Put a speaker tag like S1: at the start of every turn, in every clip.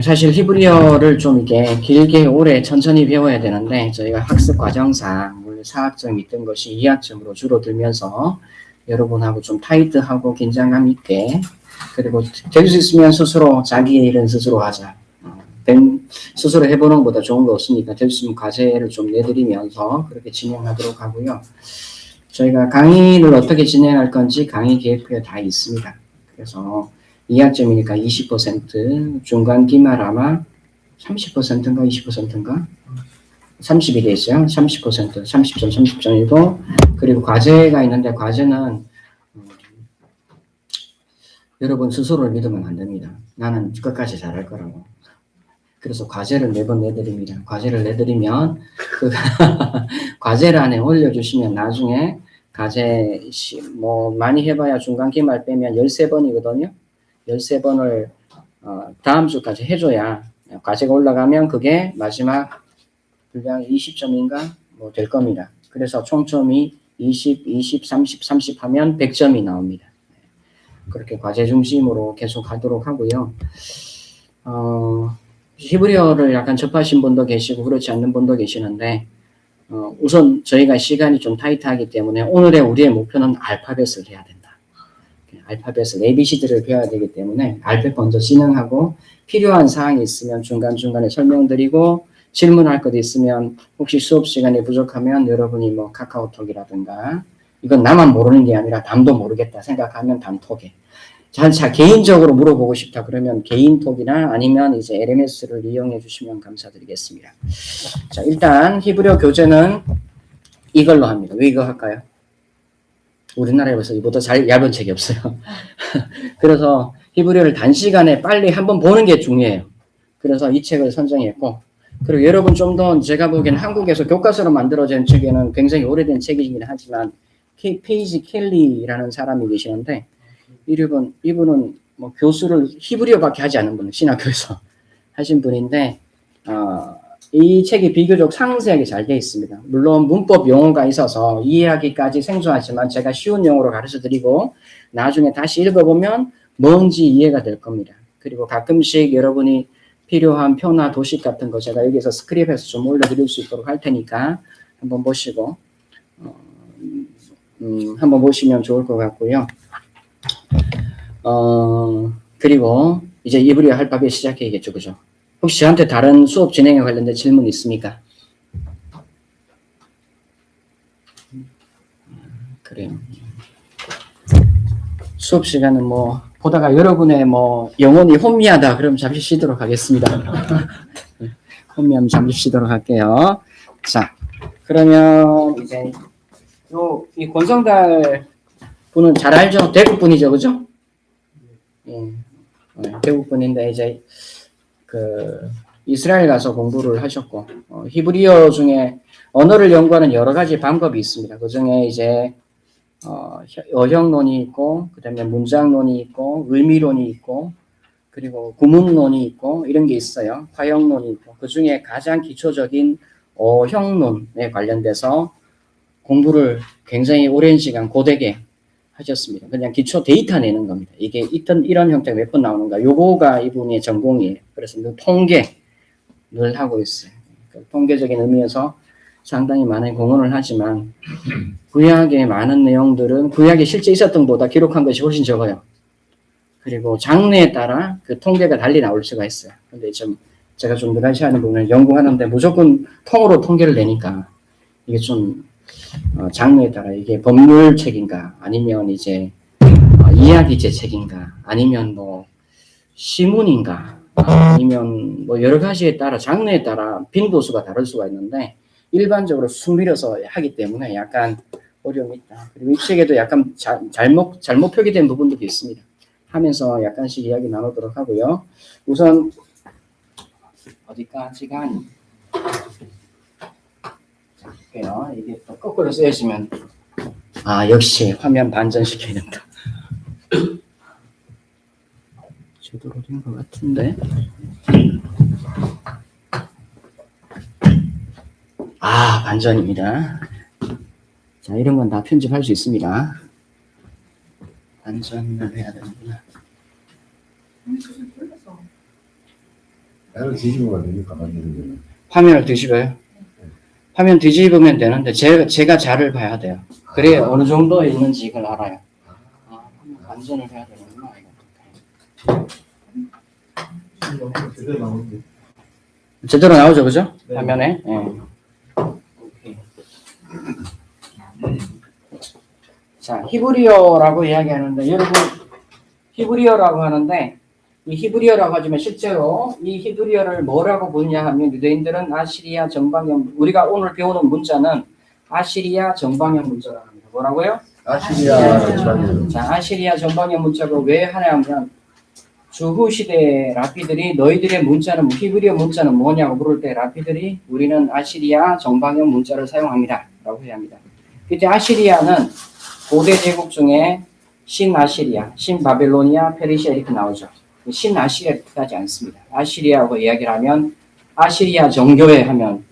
S1: 사실 히브리어를 좀 이렇게 길게 오래 천천히 배워야 되는데 저희가 학습 과정상 원래 4학점이 있던 것이 2학점으로 줄어들면서 여러분하고 좀 타이트하고 긴장감 있게 그리고 될 수 있으면 스스로 자기의 일은 스스로 하자. 스스로 해보는 것보다 좋은 거 없으니까 될 수 있으면 과제를 좀 내드리면서 그렇게 진행하도록 하고요. 저희가 강의를 어떻게 진행할 건지 강의 계획표에 다 있습니다. 그래서 2학점이니까 20%, 중간 기말 아마 30%인가 20%인가? 30이 돼 있어요. 30%, 30점, 30점이고, 그리고 과제가 있는데 과제는 여러분 스스로를 믿으면 안 됩니다. 나는 끝까지 잘할 거라고. 그래서 과제를 매번 내드립니다. 과제를 내드리면 그 과제를 안에 올려주시면 나중에 과제 뭐 많이 해봐야 중간 기말 빼면 13번이거든요. 13번을 다음 주까지 해줘야 과제가 올라가면 그게 마지막 분량 20점인가 뭐 될 겁니다. 그래서 총점이 20, 20, 30, 30 하면 100점이 나옵니다. 그렇게 과제 중심으로 계속 하도록 하고요. 히브리어를 약간 접하신 분도 계시고 그렇지 않는 분도 계시는데 우선 저희가 시간이 좀 타이트하기 때문에 오늘의 우리의 목표는 알파벳을 해야 된다. 알파벳을 ABC들을 배워야 되기 때문에 알파벳 먼저 진행하고 필요한 사항이 있으면 중간중간에 설명드리고 질문할 것도 있으면 혹시 수업 시간이 부족하면 여러분이 뭐 카카오톡이라든가 이건 나만 모르는 게 아니라 남도 모르겠다 생각하면 담톡에 자 개인적으로 물어보고 싶다 그러면 개인톡이나 아니면 이제 LMS를 이용해 주시면 감사드리겠습니다. 자 일단 히브리어 교재는 이걸로 합니다. 왜 이거 할까요? 우리나라에 벌써 이보다 잘 얇은 책이 없어요. 그래서 히브리어를 단시간에 빨리 한번 보는 게 중요해요. 그래서 이 책을 선정했고 그리고 여러분 좀 더 제가 보기에는 한국에서 교과서로 만들어진 책에는 굉장히 오래된 책이긴 하지만 페이지 켈리라는 사람이 계시는데 이분은 뭐 교수를 히브리어밖에 하지 않은 분, 신학교에서 하신 분인데 이 책이 비교적 상세하게 잘 되어 있습니다. 물론 문법 용어가 있어서 이해하기까지 생소하지만 제가 쉬운 용어로 가르쳐드리고 나중에 다시 읽어보면 뭔지 이해가 될 겁니다. 그리고 가끔씩 여러분이 필요한 표나 도식 같은 거 제가 여기서 스크립에서 좀 올려드릴 수 있도록 할 테니까 한번 보시고 한번 보시면 좋을 것 같고요. 그리고 이제 히브리어 알파벳 시작해야겠죠, 그죠? 혹시 저한테 다른 수업 진행에 관련된 질문 있습니까? 그래요. 수업 시간은 뭐 보다가 여러분의 뭐 영혼이 혼미하다 그럼 잠시 쉬도록 하겠습니다. 혼미하면 잠시 쉬도록 할게요. 자, 그러면 이제 이 권성달 분은 잘 알죠? 대구 분이죠, 그죠? 예, 대구 분인데 이제 그 이스라엘 가서 공부를 하셨고 히브리어 중에 언어를 연구하는 여러 가지 방법이 있습니다. 그 중에 이제 어형론이 있고 그다음에 문장론이 있고 의미론이 있고 그리고 구문론이 있고 이런 게 있어요. 화형론이 있고 그 중에 가장 기초적인 어형론에 관련돼서 공부를 굉장히 오랜 시간 고되게 하셨습니다. 그냥 기초 데이터 내는 겁니다. 이게 이런 형태가 몇 번 나오는가. 요거가 이분의 전공이에요. 그래서 늘 통계 늘 하고 있어요. 통계적인 의미에서 상당히 많은 공헌을 하지만 구약의 많은 내용들은 구약에 실제 있었던 것보다 기록한 것이 훨씬 적어요. 그리고 장르에 따라 그 통계가 달리 나올 수가 있어요. 근데 제가 좀 늘하시하는 부분을 연구하는데 무조건 통으로 통계를 내니까 이게 좀 장르에 따라 이게 법률 책인가 아니면 이제 이야기제 책인가 아니면 뭐 시문인가 아니면 뭐 여러 가지에 따라 장르에 따라 빈도수가 다를 수가 있는데 일반적으로 숨 밀어서 하기 때문에 약간 어려움이 있다. 그리고 이 책에도 약간 잘못 표기된 부분도 있습니다. 하면서 약간씩 이야기 나누도록 하고요. 우선 어디까지가 볼게요. 이게 또 거꾸로 쓰여지면 역시 화면 반전시켜야 된다. 제대로 된 것 같은데. 반전입니다. 자, 이런 건 다 편집할 수 있습니다. 반전을 해야 되는구나.
S2: 나를 뒤집으면 되니까 만드는
S1: 화면을 뒤집어요. 화면 뒤집으면 되는데 제가 자를 봐야 돼요. 그래야 어느 정도에 있는지 이걸 알아요. 완전을 해야 되는구나.
S3: 제대로 나오는데.
S1: 제대로 나오죠, 그죠?
S3: 네.
S1: 화면에. 네. 오케이. 자, 히브리어라고 이야기하는데 여러분 히브리어라고 하는데 이 히브리어라고 하지만 실제로 이 히브리어를 뭐라고 부르냐 하면 유대인들은 아시리아 정방형 우리가 오늘 배우는 문자는 아시리아 정방형 문자라고 합니다. 뭐라고요?
S2: 아시리아 전방에
S1: 자, 아시리아 정방형 문자가 왜 하냐면 주후 시대 라피들이 너희들의 문자는 히브리어 문자는 뭐냐고 물을 때 라피들이 우리는 아시리아 정방형 문자를 사용합니다. 라고 해야 합니다. 그때 아시리아는 고대 제국 중에 신아시리아, 신바벨로니아, 페르시아 이렇게 나오죠. 신아시리아 이렇게 하지 않습니다. 아시리아하고 이야기를 하면 아시리아 정교회 하면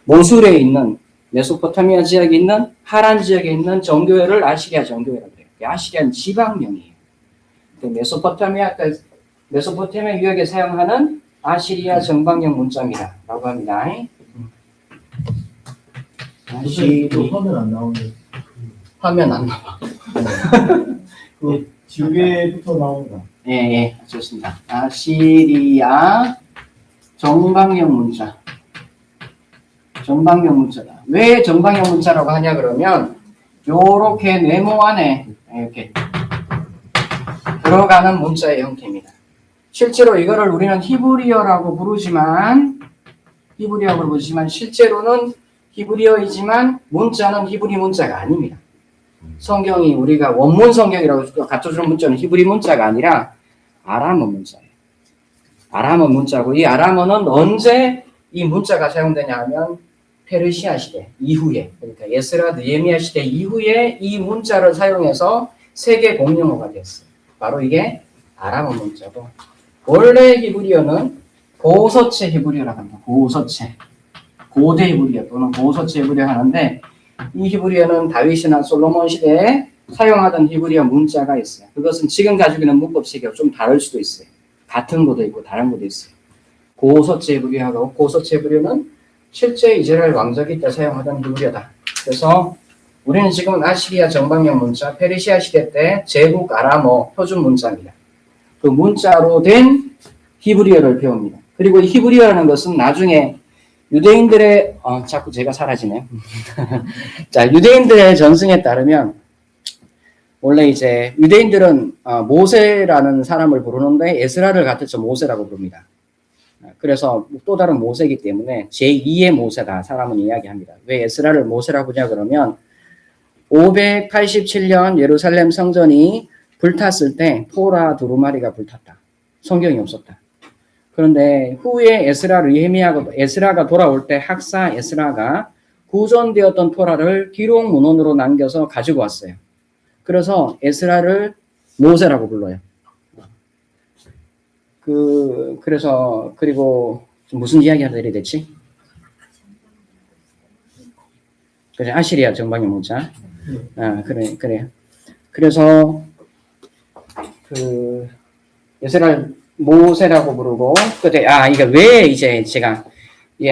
S1: 모술에 있는 메소포타미아 지역에 있는 하란 지역에 있는 정교회를 아시리아 정교회라고 해요. 아시리아는 지방명이에요. 메소포타미아 유역에 사용하는 아시리아 정방형 문자입니다. 라고 합니다.
S3: 또 화면 안 나오는데.
S1: 화면 안 나와.
S3: 그 지우개부터 나온다.
S1: 예, 좋습니다. 아시리아 정방형 문자. 정방형 문자다. 왜 정방형 문자라고 하냐 그러면 요렇게 네모 안에 이렇게 들어가는 문자의 형태입니다. 실제로 이거를 우리는 히브리어라고 부르지만 실제로는 히브리어이지만 문자는 히브리 문자가 아닙니다. 성경이 우리가 원문 성경이라고 갖춰주는 문자는 히브리 문자가 아니라 아람어 문자예요. 아람어 문자고 이 아람어는 언제 이 문자가 사용되냐 하면 페르시아 시대 이후에 그러니까 에스라 느헤미야 시대 이후에 이 문자를 사용해서 세계 공용어가 됐어요. 바로 이게 아람어 문자고 원래 히브리어는 고서체 히브리어라고 합니다. 고서체 고대 히브리어 또는 고서체 히브리어 하는데 이 히브리어는 다윗이나 솔로몬 시대에 사용하던 히브리어 문자가 있어요. 그것은 지금 가지고 있는 문법 체계가 좀 다를 수도 있어요. 같은 것도 있고 다른 것도 있어요. 고서체 히브리어하고 고서체 히브리어는 실제 이스라엘 왕족이 때 사용하던 히브리어다. 그래서 우리는 지금 아시리아 정방형 문자, 페르시아 시대 때 제국 아람어 표준 문자입니다. 그 문자로 된 히브리어를 배웁니다. 그리고 이 히브리어라는 것은 나중에 유대인들의 자꾸 제가 사라지네요. 자, 유대인들의 전승에 따르면 원래 이제 유대인들은 모세라는 사람을 부르는데 에스라를 같아서 모세라고 부릅니다. 그래서 또 다른 모세이기 때문에 제2의 모세다 사람은 이야기합니다. 왜 에스라를 모세라고 하냐 그러면 587년 예루살렘 성전이 불탔을 때 토라 두루마리가 불탔다. 성경이 없었다. 그런데 후에 에스라가 돌아올 때 학사 에스라가 구존되었던 토라를 기록 문헌으로 남겨서 가지고 왔어요. 그래서 에스라를 모세라고 불러요. 그리고 무슨 이야기가 드려야 됐지? 그래, 아시리아 정방형 문자. 그래요. 그래서 에스라를 모세라고 부르고 그때 이게 왜 이제 제가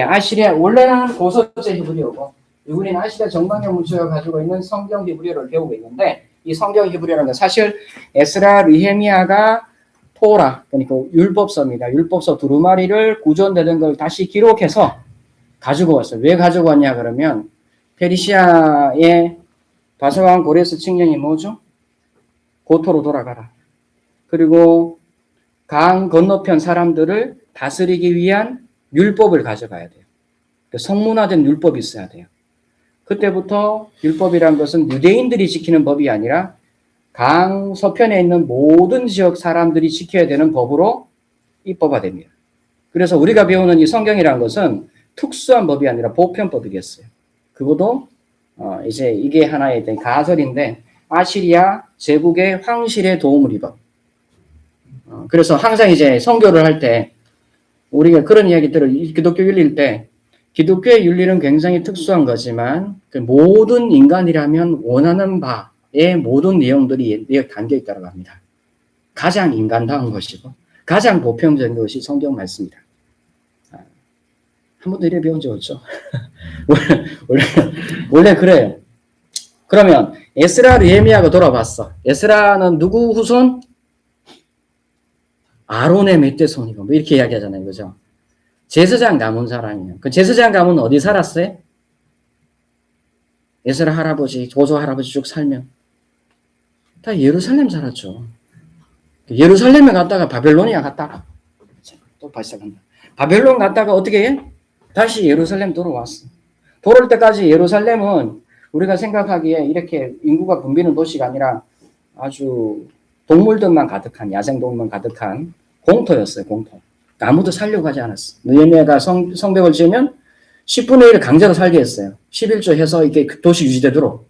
S1: 아시리아 원래는 고서체 히브리어고 우리는 아시리아 정방형 문자가 가지고 있는 성경 히브리어를 배우고 있는데 이 성경 히브리어라는 건 사실 에스라 느헤미야가 토라 그러니까 율법서입니다. 율법서 두루마리를 구존되는 걸 다시 기록해서 가지고 왔어요. 왜 가지고 왔냐 그러면 페르시아의 바사왕 고레스 칙령이 뭐죠? 고토로 돌아가라. 그리고 강 건너편 사람들을 다스리기 위한 율법을 가져가야 돼요. 성문화된 율법이 있어야 돼요. 그때부터 율법이란 것은 유대인들이 지키는 법이 아니라 강 서편에 있는 모든 지역 사람들이 지켜야 되는 법으로 입법화됩니다. 그래서 우리가 배우는 이 성경이라는 것은 특수한 법이 아니라 보편법이겠어요. 그것도 이제 이게 하나의 가설인데 아시리아 제국의 황실에 도움을 입어. 그래서 항상 이제 선교를 할 때 우리가 그런 이야기들을 기독교 윤리일 때 기독교의 윤리는 굉장히 특수한 거지만 그 모든 인간이라면 원하는 바의 모든 내용들이 담겨 있다고 합니다. 가장 인간다운 것이고 가장 보편적인 것이 성경 말씀이다. 한 번도 이래 배운 적 없죠. 원래 그래요. 그러면 에스라 느헤미야가 돌아봤어. 에스라는 누구 후손? 아론의 맏대 손이고 뭐 이렇게 이야기하잖아요. 그죠? 제사장 가문 사람이에요. 그 제사장 가문은 어디 살았어요? 에스라 할아버지, 조조 할아버지 쭉 살면 다 예루살렘 살았죠. 예루살렘에 갔다가 바벨로니아 갔다가 또 발사간다. 바벨론 갔다가 어떻게 해? 다시 예루살렘 돌아왔어. 돌아올 때까지 예루살렘은 우리가 생각하기에 이렇게 인구가 붐비는 도시가 아니라 아주 동물들만 가득한, 야생동물만 가득한 공터였어요. 공터. 아무도 살려고 하지 않았어. 느헤미야가 성벽을 지으면 10분의 1을 강제로 살게 했어요. 11조 해서 이게 도시 유지되도록.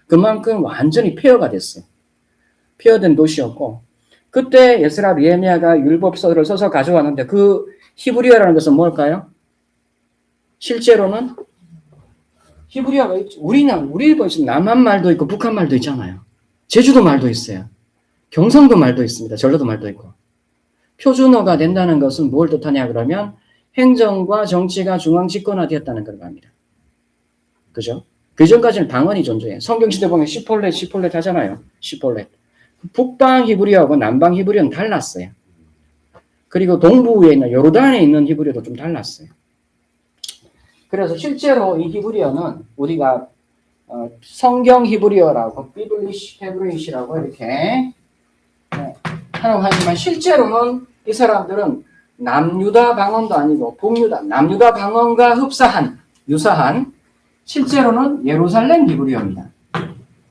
S1: 그만큼 완전히 폐허가 됐어요. 폐허된 도시였고, 그때 에스라 느헤미야가 율법서를 써서 가져왔는데 그 히브리어라는 것은 뭘까요? 실제로는 히브리어가 있죠. 우리 벌써 남한 말도 있고 북한 말도 있잖아요. 제주도 말도 있어요. 경상도 말도 있습니다. 전라도 말도 있고. 표준어가 된다는 것은 뭘 뜻하냐 그러면 행정과 정치가 중앙 집권화되었다는 걸 말합니다. 그죠? 그 전까지는 방언이 존재해요. 성경시대 보면 시폴렛 하잖아요. 시폴렛. 북방 히브리어하고 남방 히브리어는 달랐어요. 그리고 동부에 있는 요르단에 있는 히브리어도 좀 달랐어요. 그래서 실제로 이 히브리어는 우리가 성경 히브리어라고 비블리시 헤브리시라고 이렇게 하라고 하지만 실제로는 이 사람들은 남유다 방언도 아니고 북유다, 남유다 방언과 유사한 실제로는 예루살렘 히브리어입니다.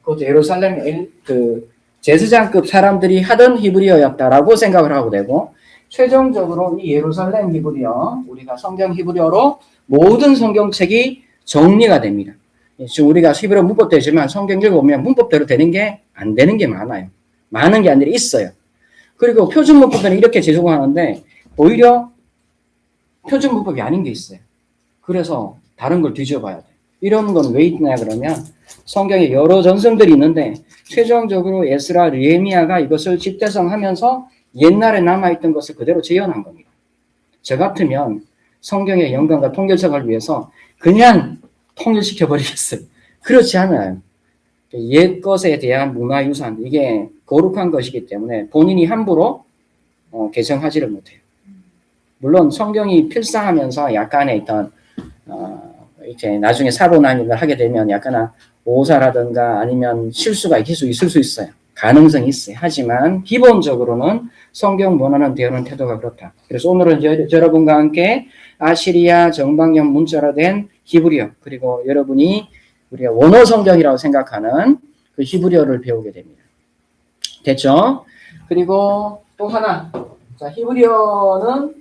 S1: 그것도 예루살렘 그 제사장급 사람들이 하던 히브리어였다라고 생각을 하고 되고 최종적으로 이 예루살렘 히브리어 우리가 성경 히브리어로 모든 성경책이 정리가 됩니다. 지금 우리가 히브리어 문법 되지만 성경 읽어보면 문법대로 되는 게 안 되는 게 많아요. 많은 게 아니라 있어요. 그리고 표준 문법은 이렇게 제공하는데 오히려 표준 문법이 아닌 게 있어요. 그래서 다른 걸 뒤져봐야 돼. 이런 건 왜 있냐 그러면 성경에 여러 전성들이 있는데 최종적으로 에스라 느헤미야가 이것을 집대성하면서 옛날에 남아있던 것을 그대로 재현한 겁니다. 저 같으면 성경의 영광과 통일성을 위해서 그냥 통일시켜버리겠어요. 그렇지 않아요. 옛 것에 대한 문화유산, 이게 거룩한 것이기 때문에 본인이 함부로 개정하지를 못해요. 물론 성경이 필사하면서 약간의 어떤 이렇게 나중에 사본화를 하게 되면 약간 오사라든가 아니면 실수가 있을 수 있어요. 가능성이 있어요. 하지만 기본적으로는 성경 원하는 대하는 태도가 그렇다. 그래서 오늘은 여러분과 함께 아시리아 정방형 문자로 된 히브리어 그리고 여러분이 우리가 원어 성경이라고 생각하는 그 히브리어를 배우게 됩니다. 됐죠? 그리고 또 하나, 자 히브리어는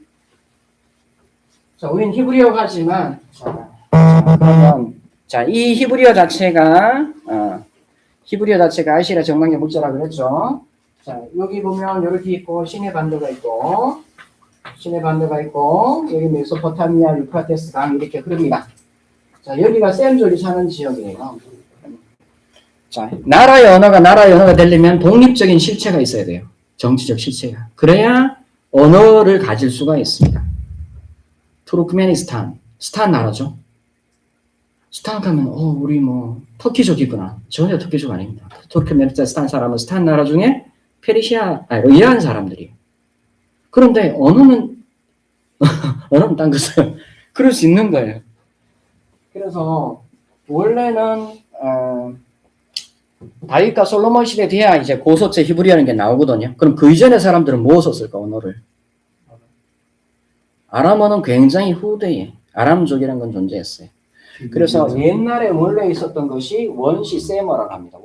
S1: 자 우린 히브리어 하지만 그러면 자 이 히브리어 자체가 아시리아 정방형 문자라고 그랬죠. 자 여기 보면 이렇게 있고 시내 반도가 있고 여기 메소포타미아 유프라테스 강 이렇게 흐릅니다. 자, 여기가 셈졸이 사는 지역이에요. 자, 나라의 언어가 되려면 독립적인 실체가 있어야 돼요. 정치적 실체가. 그래야 언어를 가질 수가 있습니다. 투르크메니스탄, 스탄 나라죠. 스탄 가면, 우리 터키족이구나. 전혀 터키족 아닙니다. 투르크메니스탄 사람은 스탄 나라 중에 이란 사람들이에요. 그런데 언어는 딴 것을 그럴 수 있는 거예요. 그래서 원래는 다윗과 솔로몬 시대 돼야 이제 고서체 히브리어라는 게 나오거든요. 그럼 그 이전의 사람들은 뭐 썼을까 언어를? 아람어는 굉장히 후대에 아람족이라는 건 존재했어요. 그래서 옛날에 원래 있었던 것이 원시 세머라고 합니다.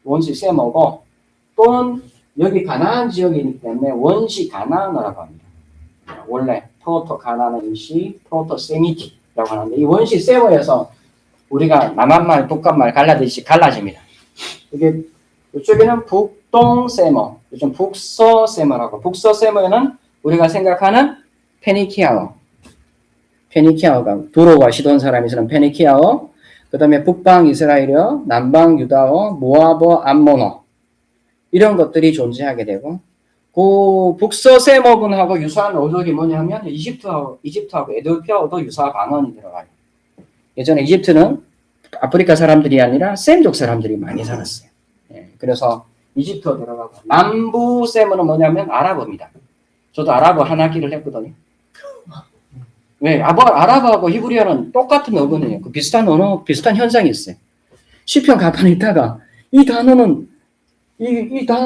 S1: 원시 세머고 또는 여기 가나안 지역이기 때문에 원시 가나안어라고 합니다. 원래 프로토 가나안인시 프로토 세미틱이라고 하는데 이 원시 세머에서 우리가 남한말, 북한말 갈라집니다. 이게 이쪽에는 북동 세머, 요즘 북서 세머라고. 북서 세머에는 우리가 생각하는 페니키아어가 두로와 시돈 사람이 쓰는 페니키아어, 그 다음에 북방 이스라엘어, 남방 유다어, 모아버, 암몬어 이런 것들이 존재하게 되고 그 북서세목은하고 유사한 어족이 뭐냐면 이집트하고 에티오피아하고도 유사 방언이 들어가요. 예전에 이집트는 아프리카 사람들이 아니라 셈족 사람들이 많이 살았어요. 예, 그래서 이집트어 들어가고 남부 셈은 뭐냐면 아랍어입니다. 저도 아랍어 한 학기를 했거든요. 왜? 아랍어하고 히브리어는 똑같은 어근이에요. 그 비슷한 언어, 비슷한 현상이 있어요. 시편 가판에 있다가 이 단어는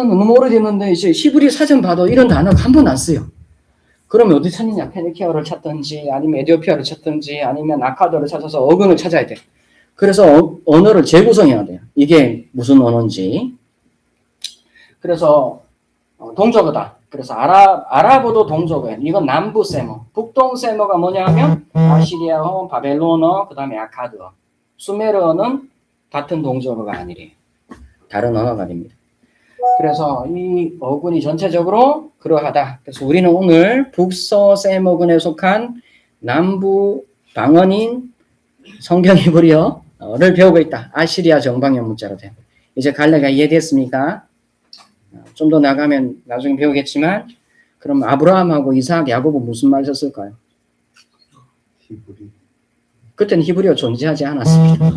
S1: 너무 오래됐는데 이제 히브리 사전 봐도 이런 단어가 한 번 안 써요. 그러면 어디 찾느냐? 페니키아어를 찾든지 아니면 에티오피아를 찾든지 아니면 아카드를 찾아서 어근을 찾아야 돼. 그래서 언어를 재구성해야 돼요. 이게 무슨 언어인지. 그래서 동족어다. 그래서 아랍어도 동족어예요. 이건 남부 세머. 북동 세머가 뭐냐 하면 아시리아어, 바벨론어, 그 다음에 아카드어. 수메르어는 같은 동족어가 아니래요. 다른 언어가 됩니다. 그래서 이 어근이 전체적으로 그러하다. 그래서 우리는 오늘 북서 세머근에 속한 남부 방언인 성경 히브리어를 배우고 있다. 아시리아 정방형 문자로 된. 이제 갈래가 이해됐습니까? 좀 더 나가면 나중에 배우겠지만 그럼 아브라함하고 이삭, 야곱은 무슨 말 썼을까요?
S2: 히브리.
S1: 그때는 히브리어 존재하지 않았습니다.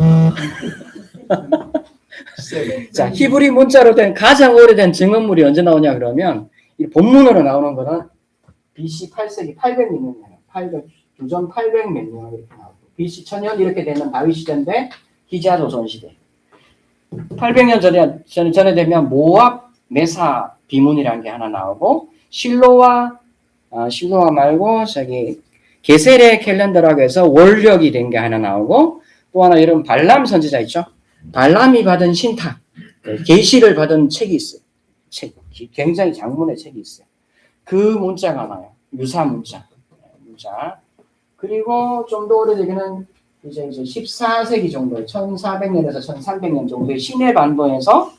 S1: 자, 히브리 문자로 된 가장 오래된 증언물이 언제 나오냐 그러면 이 본문으로 나오는 거는 BC 8세기 800 몇 년, 주전 800 몇 년 이렇게 나오고 BC 1000년 이렇게 되는 다윗 시대인데 기자 조선 시대. 800년 전에 되면 모압 메사 비문이라는 게 하나 나오고 실로와 말고 저기 게셀의 캘렌더라고 해서 원력이 된 게 하나 나오고 또 하나 이런 발람 선지자 있죠. 발람이 받은 신탁, 계시를 받은 책이 있어요. 굉장히 장문의 책이 있어요. 그 문자가 나와요. 유사 문자. 그리고 좀 더 오래되기는 이제 14세기 정도, 1400년에서 1300년 정도의 시내 반도에서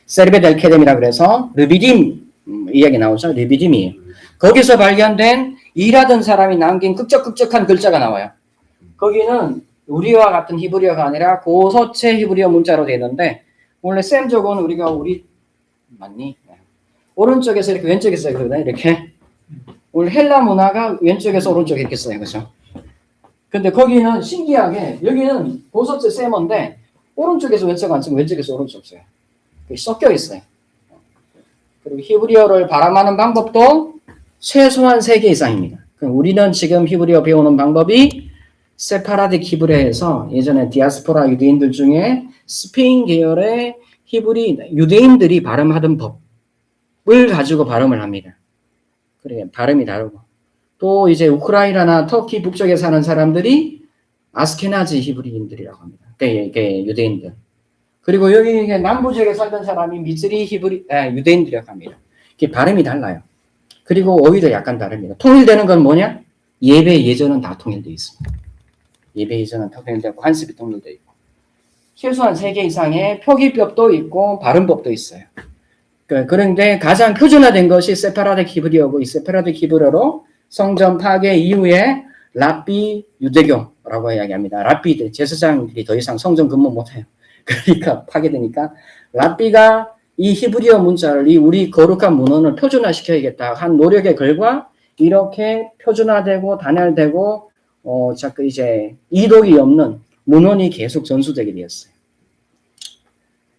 S1: 세르벳 엘케뎀이라 그래서 르비딤 이야기 나오죠. 르비딤이에요. 거기서 발견된 일하던 사람이 남긴 끄적끄적한 글자가 나와요. 거기는 우리와 같은 히브리어가 아니라 고서체 히브리어 문자로 되어 있는데 원래 셈족은 우리 맞니? 오른쪽에서 이렇게 왼쪽에서 그러거든요. 이렇게 원래 헬라 문화가 왼쪽에서 오른쪽에 이렇게 써요. 그렇죠? 근데 거기는 신기하게 여기는 고서체 셈인데 오른쪽에서 왼쪽 안 쓰고 왼쪽에서 오른쪽 써요. 섞여 있어요. 그리고 히브리어를 발음하는 방법도 최소한 3개 이상입니다. 그럼 우리는 지금 히브리어 배우는 방법이 세파라딕 히브리어에서 예전에 디아스포라 유대인들 중에 스페인 계열의 유대인들이 발음하던 법을 가지고 발음을 합니다. 그래 발음이 다르고 또 이제 우크라이나나 터키 북쪽에 사는 사람들이 아스케나지 히브리인들이라고 합니다. 이게 유대인들. 그리고 여기 남부 지역에 살던 사람이 미스리 유대인들이라고 합니다. 이게 발음이 달라요. 그리고 어휘도 약간 다릅니다. 통일되는 건 뭐냐? 예배 예전은 다 통일되어 있습니다. 예배 예전은 통일되고 관습이 통일되어 있고 최소한 3개 이상의 표기법도 있고 발음법도 있어요. 그런데 가장 표준화된 것이 세파라딕 히브리어고 이 세파라딕 히브리어로 성전 파괴 이후에 랍비 유대교라고 이야기합니다. 랍비들 제사장들이 더 이상 성전 근무 못해요. 그러니까 파괴되니까 랍비가 이 히브리어 문자를 이 우리 거룩한 문헌을 표준화시켜야겠다 한 노력의 결과 이렇게 표준화되고 단열되고 자꾸 이제 이독이 없는 문헌이 계속 전수되게 되었어요.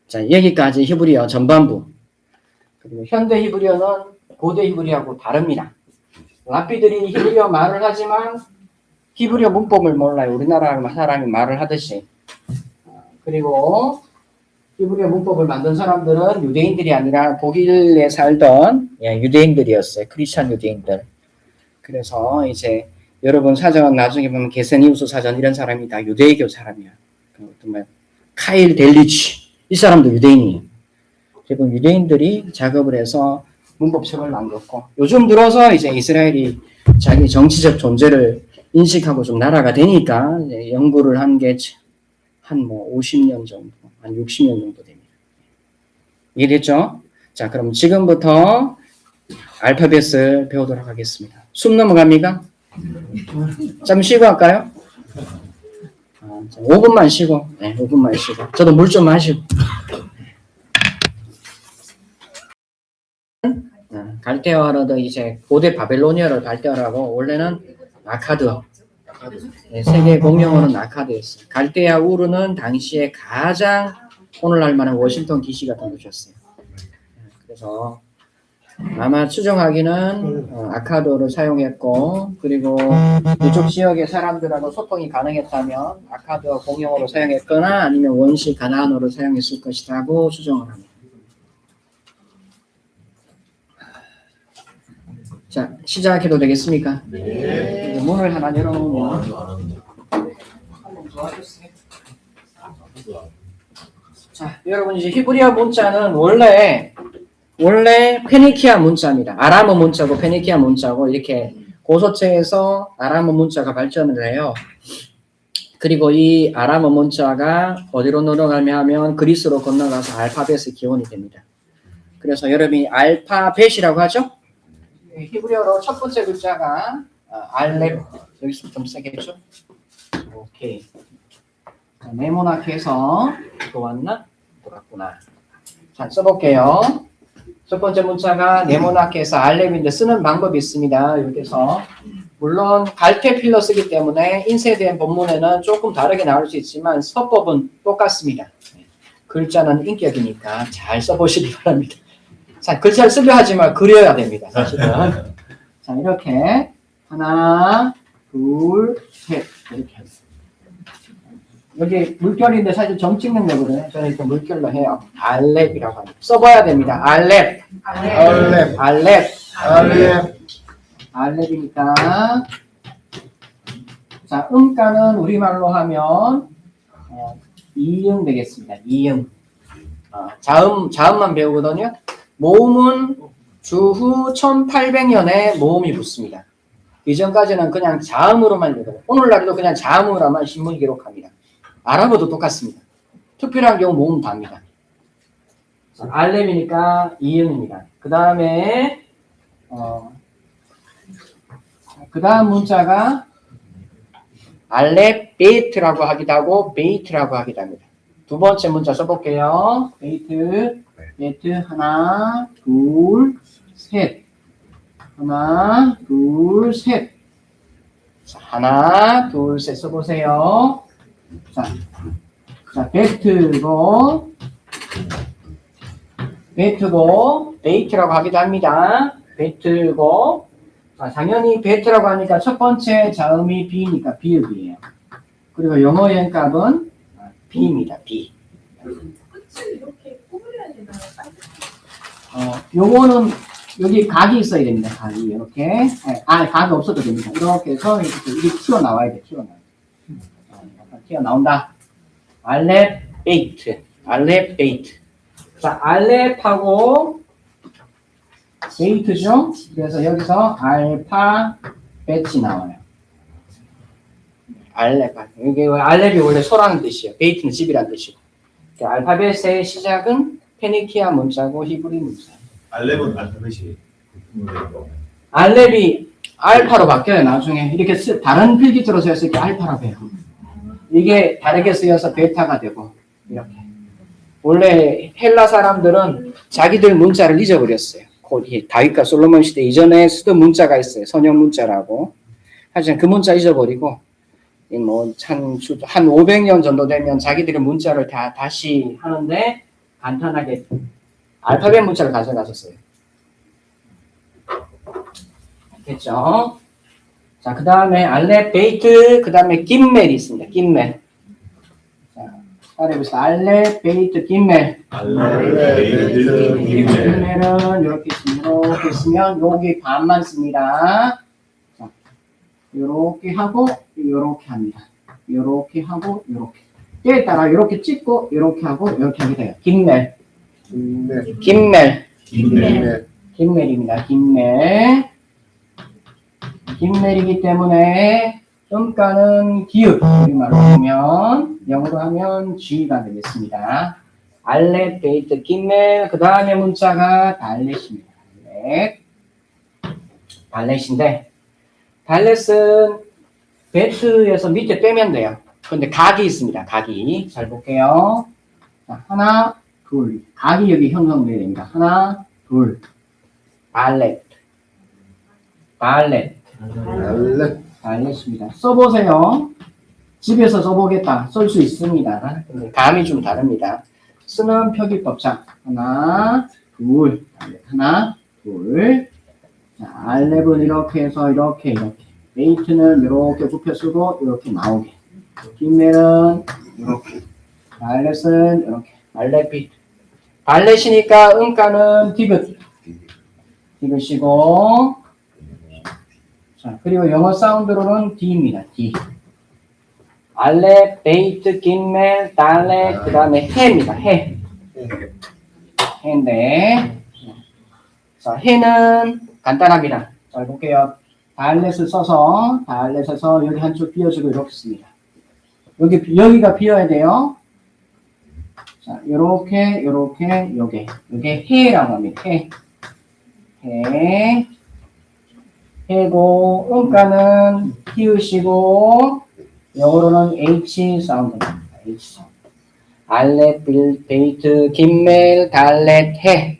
S1: 자, 여기까지 히브리어 전반부. 그리고 현대 히브리어는 고대 히브리어하고 다릅니다. 랍비들이 히브리어 말을 하지만 히브리어 문법을 몰라요. 우리나라 사람이 말을 하듯이. 그리고 히브리어 문법을 만든 사람들은 유대인들이 아니라 독일에 살던 유대인들이었어요. 크리스찬 유대인들. 그래서 이제 여러분 사전 나중에 보면 게세니우스 사전 이런 사람이 다 유대교 사람이야. 카일 델리치 이 사람도 유대인이에요. 그리고 유대인들이 작업을 해서 문법책을 남겼고 요즘 들어서 이제 이스라엘이 자기 정치적 존재를 인식하고 좀 나라가 되니까 이제 연구를 한 게 한 50년 정도, 한 60년 정도 됩니다. 이해됐죠? 자, 그럼 지금부터 알파벳을 배우도록 하겠습니다. 숨 넘어갑니까? 좀 쉬고 할까요? 5분만 쉬고, 네, 5분만 쉬고. 저도 물 좀 마시고. 갈대어라도 이제 고대 바벨로니아를 갈대어라고 원래는 아카드어. 네, 세계 공용어는 아카드였어요. 갈대아 우르는 당시에 가장 오늘날 만한 워싱턴 DC 같은 곳이었어요. 그래서 아마 추정하기는 아카드어를 사용했고 그리고 이쪽 지역의 사람들하고 소통이 가능했다면 아카드어 공용어로 사용했거나 아니면 원시 가나안어를 사용했을 것이라고 추정을 합니다. 자, 시작해도 되겠습니까?
S2: 네.
S1: 문을 하나 열어놓으면 자, 여러분 이제 히브리어 문자는 원래 페니키아 문자입니다. 아람어 문자고 페니키아 문자고 이렇게 고서체에서 아람어 문자가 발전을 해요. 그리고 이 아람어 문자가 어디로 넘어가냐면 그리스로 건너가서 알파벳의 기원이 됩니다. 그래서 여러분이 알파벳이라고 하죠? 히브리어로 첫 번째 글자가 알렙, 여기서 좀 세게 해줘. 오케이. 자, 네모나게해서 또 왔나? 돌았구나. 자, 써볼게요. 첫 번째 문자가 네모나게해서 알렙인데 쓰는 방법이 있습니다. 여기서 물론 갈대필로 쓰기 때문에 인쇄된 본문에는 조금 다르게 나올 수 있지만 서법은 똑같습니다. 글자는 인격이니까 잘 써보시기 바랍니다. 자, 글자를 쓰려 하지만 그려야 됩니다. 사실은. 자, 이렇게 하나, 둘, 셋 이렇게 합니다. 여기 물결인데 사실 점 찍는 거거든요. 저는 이렇게 물결로 해요. 알렙이라고 합니다. 써봐야 됩니다. 알렙,
S2: 알렙.
S1: 알렙,
S2: 알렙.
S1: 알렙이니까. 자, 음가는 우리말로 하면 이응 되겠습니다. 이응. 자음만 배우거든요. 모음은 주후 1800년에 모음이 붙습니다. 이전까지는 그냥 자음으로만 읽어요. 오늘날에도 그냥 자음으로만 신문 기록합니다. 아랍어도 똑같습니다. 특별한 경우 모음 답니다. 알렘이니까 이응입니다. 그 다음에 그 다음 문자가 알렙 베이트라고 하기도 하고 베이트라고 하기도 합니다. 두 번째 문자 써볼게요. 베이트 하나, 둘, 셋. 하나, 둘, 셋. 자, 하나, 둘, 셋 써보세요. 자, 베이트고, 베이트라고 하기도 합니다. 베이트고, 자, 당연히 베이트라고 하니까 첫 번째 자음이 B니까 비읍이에요. 그리고 영어의 값은 B입니다. B.
S4: 이렇게 구부려야 되나요?
S1: 요거는 여기 각이 있어야 됩니다. 각이 이렇게. 각이 없어도 됩니다. 이렇게 해서 이게 튀어나와야 돼. 약간 튀어나온다. 알렙 베이트. 자, 알렙하고 베이트죠. 그래서 여기서 알파 벳이 나와요. 이게 알렙이 원래 소라는 뜻이에요. 베이트는 집이라는 뜻이고. 알파벳의 시작은 페니키아 문자고 히브리 문자.
S2: 알렙은 알파벳이
S1: 알렙이 알파로 바뀌어요. 나중에 이렇게 다른 필기체로 쓰였을 때 알파라고 해요. 이게 다르게 쓰여서 베타가 되고 이렇게. 원래 헬라 사람들은 자기들 문자를 잊어버렸어요. 다윗과 솔로몬 시대 이전에 쓰던 문자가 있어요. 선형 문자라고. 하지만 그 문자 잊어버리고 한 500년 정도 되면 자기들의 문자를 다시 하는데 간단하게 알파벳 문자를 가져가셨어요. 됐죠? 자, 그 다음에 알렙 베이트, 그 다음에 김멜이 있습니다. 김멜. 자, 따라해보세요. 알렙 베이트 김멜. 김멜은 이렇게 있으면 여기 반만 씁니다. 자, 요렇게 하고 요렇게 합니다. 요렇게 하고 요렇게. 때에 따라 요렇게 찍고 요렇게 하고 요렇게 하게 돼요. 김멜. 김멜입니다. 김멜이기 때문에 음가는 기읍, 우리말로 하면 영어로 하면 G가 되겠습니다. 알렙, 베이트, 김멜. 그 다음에 문자가 달렛입니다. 달렛인데 달렛은 베트에서 밑에 빼면 돼요. 그런데 각이 있습니다. 각이. 잘 볼게요. 자, 하나, 둘. 각이 여기 형성되어야 됩니다. 하나, 둘. 발렛, 발렛,
S2: 발렛.
S1: 발렛입니다. 써보세요. 집에서 써보겠다. 쓸 수 있습니다. 근데 감이 좀 다릅니다. 쓰는 표기법. 자, 하나, 둘, 하나, 둘. 자, 알렙은 이렇게 해서 이렇게. 베이트는 이렇게 굽혀 쓰고 이렇게 나오게. 깃멜은 이렇게. 발렛은 이렇게. 발렛 비트. 발렛이니까 음가는 디귿. 디귿이고. 자, 그리고 영어 사운드로는 D입니다. D. 알렙, 베이트, 깃멜, 달렛, 그 다음에 해입니다. 해. 해인데, 자, 해는 간단합니다. 자, 볼게요. 달렛을 써서 여기 한쪽 비워주고 이렇게 씁니다. 여기가 비어야 돼요. 자, 요게 해라고 합니다. 해. 해고, 음가는 히읗이고, 영어로는 H 사운드입니다. H 사운드. 알렛, 베이트, 깃멜, 달렛, 해.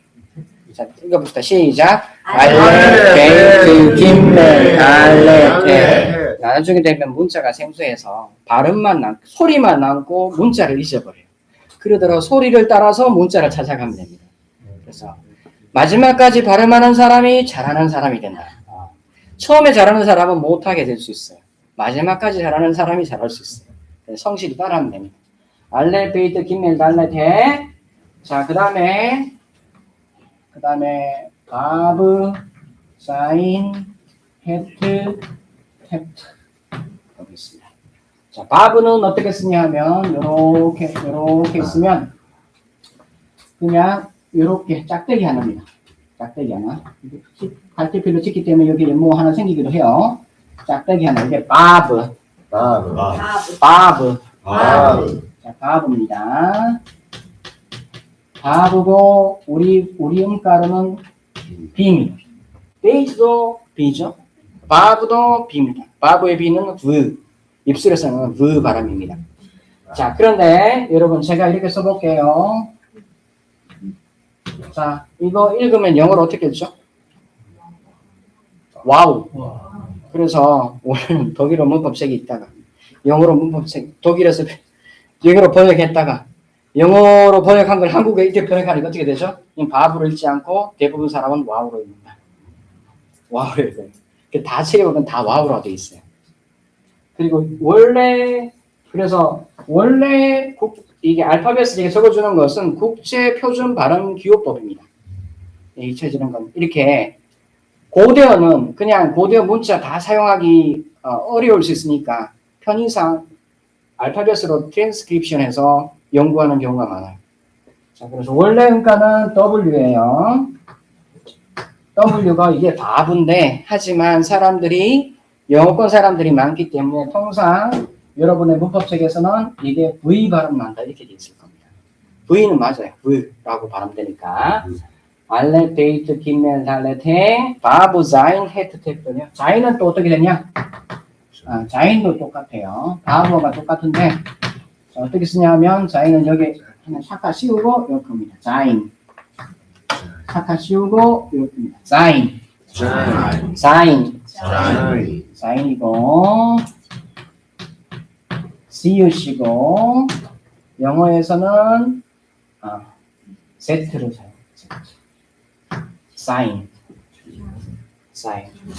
S1: 자, 읽어봅시다. 시작. 알렛, 베이트, 깃멜, 달렛, 해. 나중에 되면 문자가 생소해서 발음만 소리만 남고 문자를 잊어버려요. 그러더라도 소리를 따라서 문자를 찾아가면 됩니다. 그래서 마지막까지 발음하는 사람이 잘하는 사람이 된다. 처음에 잘하는 사람은 못하게 될 수 있어요. 마지막까지 잘하는 사람이 잘할 수 있어요. 성실히 따라하면 됩니다. 알렛, 베이트, 깃멜, 달렛, 해. 자, 그 다음에 바브, 사인, 헤트, 탭트. 여기 있습니다. 자, 바브는 어떻게 쓰냐 하면 요렇게 쓰면 그냥 요렇게 짝대기 하나입니다. 짝대기 하나. 갈대필로 찍기 때문에 여기 뭐 하나 생기기도 해요. 짝대기 하나. 이게 바브. 자, 바브입니다. 바브고 우리 음가로는 B입니다. 베이스도 B죠. 바브도 B입니다. 바브의 B는 V. 입술에서는 V 발음입니다. 자, 그런데 여러분 제가 이렇게 써볼게요. 자, 이거 읽으면 영어로 어떻게 했죠? 와우. 그래서 오늘은 독일어 문법책이 있다가 영어로 문법책 독일에서 영어로 번역했다가 영어로 번역한 걸 한국에 이렇게 번역하니까 어떻게 되죠? 바브로 읽지 않고 대부분 사람은 와우로 읽는다. 와우로 읽어요. 다 책에 보면 다 와우로 되어 있어요. 그리고 원래 이게 알파벳을 이렇게 적어주는 것은 국제 표준 발음 기호법입니다. 잊혀지는 건 이렇게 고대어는 그냥 고대어 문자 다 사용하기 어려울 수 있으니까 편의상 알파벳으로 트랜스크립션해서 연구하는 경우가 많아요. 자, 그래서 원래 음가는 W예요. W가 이게 바브인데 하지만 영어권 사람들이 많기 때문에 통상 여러분의 문법책에서는 이게 V 발음 난다 이렇게 돼 있을 겁니다. V는 맞아요. V라고 발음되니까. 알렛, 베이트, 깃멜, 달렛, 해, 바브, 자인, 헤트, 탭도요. 자인은 또 어떻게 되냐? 자인도 똑같아요. 바브가 똑같은데 어떻게 쓰냐면 자인은 여기 하나 샤카 씌우고 이렇게 합니다. 자인. 샤카 씌우고 이렇게입니다. 자인이고 시우시고 영어에서는 Z를 사용해요. 사인.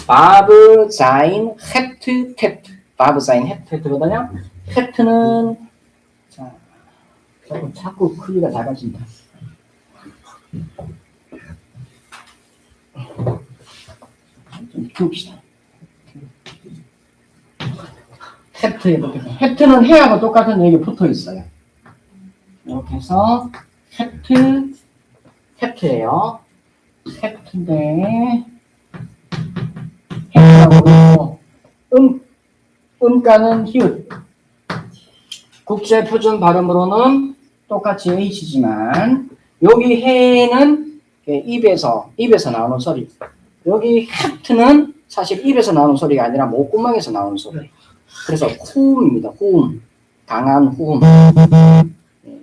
S1: 바브, 자인, 헤트, 탭트. 바브, 자인, 헤트, 탭트거든요. 헤트는 자꾸 크기가 작아진다. 좀 키웁시다. 헤트에 붙어있어요. 헤트는 해하고 똑같은 여기 붙어 있어요. 이렇게 해서 헤트예요. 헤트인데 헤트라고 음가는 히읗. 국제 표준 발음으로는 똑같이 H지만 여기 해는 입에서 나오는 소리. 여기 헤트는 사실 입에서 나오는 소리가 아니라 목구멍에서 나오는 소리. 그래서 후음입니다. 후음. 강한 후음.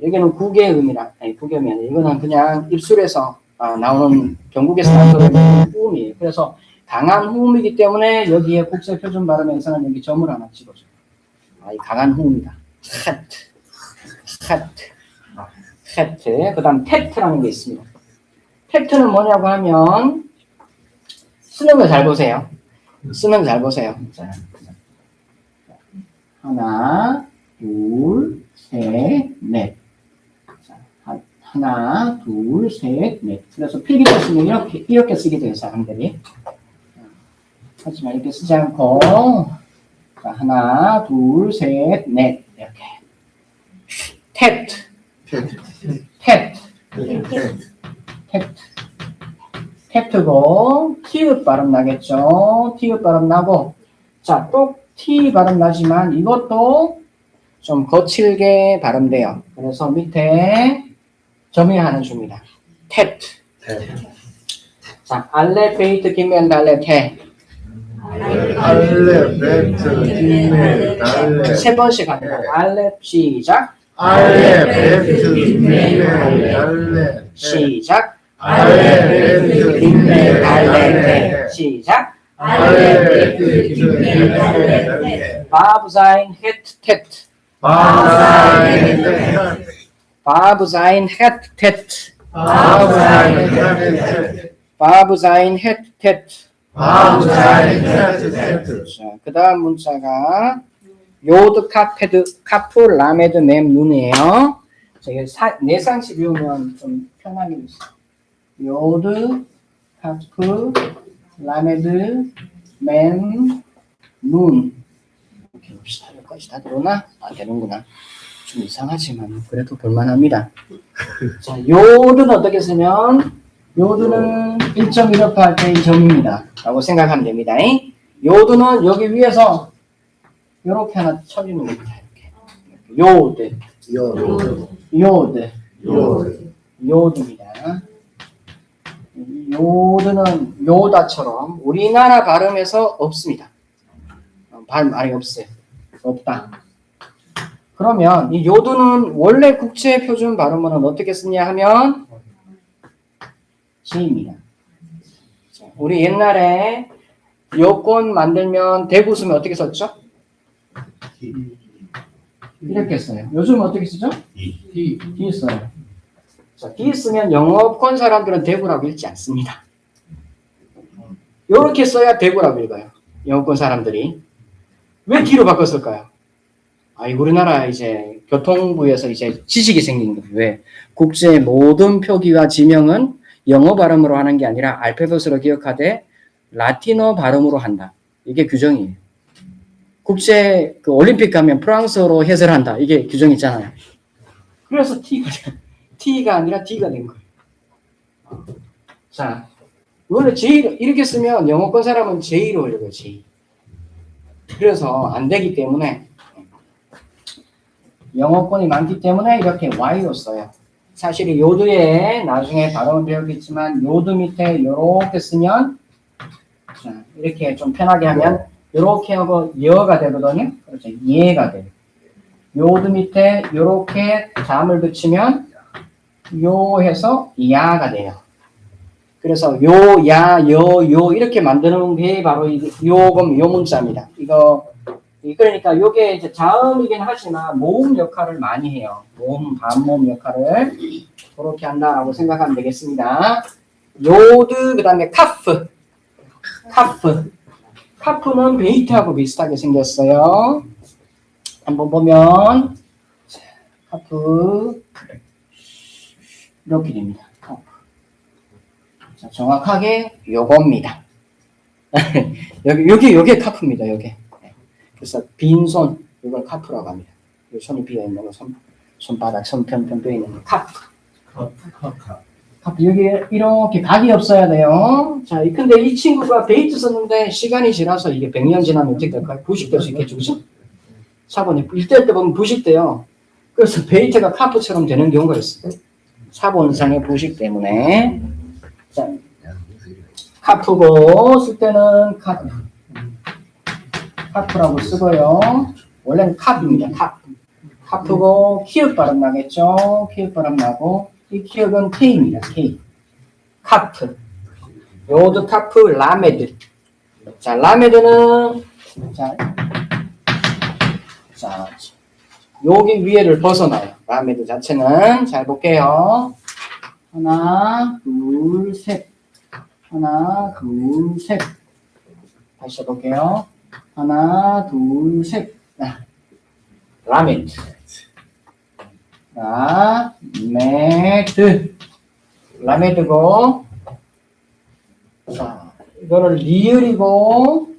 S1: 여기는 국의 음이라, 국의 음이 아니라 이거는 그냥 입술에서 나오는 경국에서 나오는 후음이에요. 그래서 강한 후음이기 때문에 여기에 국제 표준 발음에서는 여기 점을 하나 찍어줘요. 이 강한 후음이다. 헤트. 그다음 테트라는 게 있습니다. 테트는 뭐냐고 하면 쓰는 거 잘 보세요. 자, 하나, 둘, 셋, 넷. 자, 하나, 둘, 셋, 넷. 그래서 필기를 쓰면 이렇게 쓰게 돼요, 사람들이. 하지만 이렇게 쓰지 않고, 자, 하나, 둘, 셋, 넷. 이렇게. 탭트고, 티읕 발음 나겠죠? 티읕 발음 나고, 자, 또 T 발음 나지만 이것도 좀 거칠게 발음돼요. 그래서 밑에 점이 하나 줍니다. 탭. 자, 알레, 베이트, 기멜, 달레, 테.
S2: 알렙, 베트, 기멜, 달렙.
S1: 세 번씩 합니다. 알레, 시작.
S2: 알렙, 베트, 기멜, 달렙.
S1: 시작.
S2: 알렙, 베트, 기멜, 달렙.
S1: 시작.
S2: 알렙, 베트, 기멜, 달렙.
S1: 바브자인, 헤트, 테트.
S2: 바사인, 베트,
S1: 바브자인, 헤트, 테트.
S2: 바사인, 베트,
S1: 바브자인, 헤트, 테트.
S2: 바사인, 베트.
S1: 자, 그 다음 문자가 요드, 카페드, 카프, 라메드, 맴, 눈이에요. 네상씩 외우면 좀 편하게 있어요. 요드, 카프, 라메드, 맴, 눈. 이렇게 봅시다. 여기까지 다 들어오나? 안 되는구나. 좀 이상하지만 그래도 볼만합니다. 자, 요드는 어떻게 쓰면 요드는 1.1업 할 때의 점입니다. 라고 생각하면 됩니다. 요드는 여기 위에서 이렇게 하나 쳐주는 겁니다. 이렇게. 요드입니다. 요드는 요다처럼 우리나라 발음에서 없습니다. 발음이 없어요. 없다. 그러면 이 요드는 원래 국제 표준 발음으로는 어떻게 쓰냐 하면 G입니다. 우리 옛날에 여권 만들면 대구 쓰면 어떻게 썼죠? 이렇게 써요. 요즘 어떻게 쓰죠? D 써요. 자, D 쓰면 영어권 사람들은 대구라고 읽지 않습니다. 이렇게 써야 대구라고 읽어요. 영어권 사람들이. 왜 D로 바꿨을까요? 우리나라 이제 교통부에서 이제 지식이 생긴 거예요. 왜? 국제 모든 표기와 지명은 영어 발음으로 하는 게 아니라 알파벳으로 기억하되 라틴어 발음으로 한다. 이게 규정이에요. 국제 올림픽 가면 프랑스어로 해설한다. 이게 규정이 있잖아요. 그래서 T가 아니라 D가 된 거예요. 자, 원래 J 이렇게 쓰면 영어권 사람은 J로 읽어요. J. 그래서 안 되기 때문에 영어권이 많기 때문에 이렇게 Y로 써요. 사실 이 요드에 나중에 발음을 배우겠지만 요드 밑에 이렇게 쓰면 자, 이렇게 좀 편하게 하면 이렇게 하고 여가 되거든요. 그렇죠. 예가 돼요. 요드 밑에 이렇게 잠을 붙이면 요 해서 야가 돼요. 그래서 요, 야, 요 이렇게 만드는 게 바로 요 문자입니다. 그러니까 요게 이제 자음이긴 하지만 모음 역할을 많이 해요. 모음, 반모음 역할을 그렇게 한다라고 생각하면 되겠습니다. 요드, 그 다음에 카프는 베이트하고 비슷하게 생겼어요. 한번 보면 카프 이렇게 됩니다. 카프. 자, 정확하게 요겁니다. 요게 카프입니다. 요게. 그래서 빈손, 이걸 카프라고 합니다. 손이 비어있는 거, 손바닥, 손편편 비어있는 거, 카프. 카프, 여기 이렇게 각이 없어야 돼요. 자, 근데 이 친구가 베이트 썼는데 시간이 지나서 이게 100년 지나면 어떻게 될까요? 부식될 수 있겠죠, 그죠? 4번에 1대 때 보면 부식돼요. 그래서 베이트가 카프처럼 되는 경우가 있어요. 4번상의 부식 때문에. 자, 카프고, 쓸 때는 카프라고 쓰고요. 원래는 카프입니다. 카프고 키읔 발음 나겠죠. 키읔 발음 나고 이 키읔은 K입니다. K. 카프. 요드 카프 라메드. 자, 라메드는 자, 여기 위에를 벗어나요. 라메드 자체는 잘 볼게요. 하나, 둘, 셋. 하나, 둘, 셋. 다시 해볼게요. 하나, 둘, 셋. 라메드. 라메드. 라메드고. 자, 이거를 리을이고.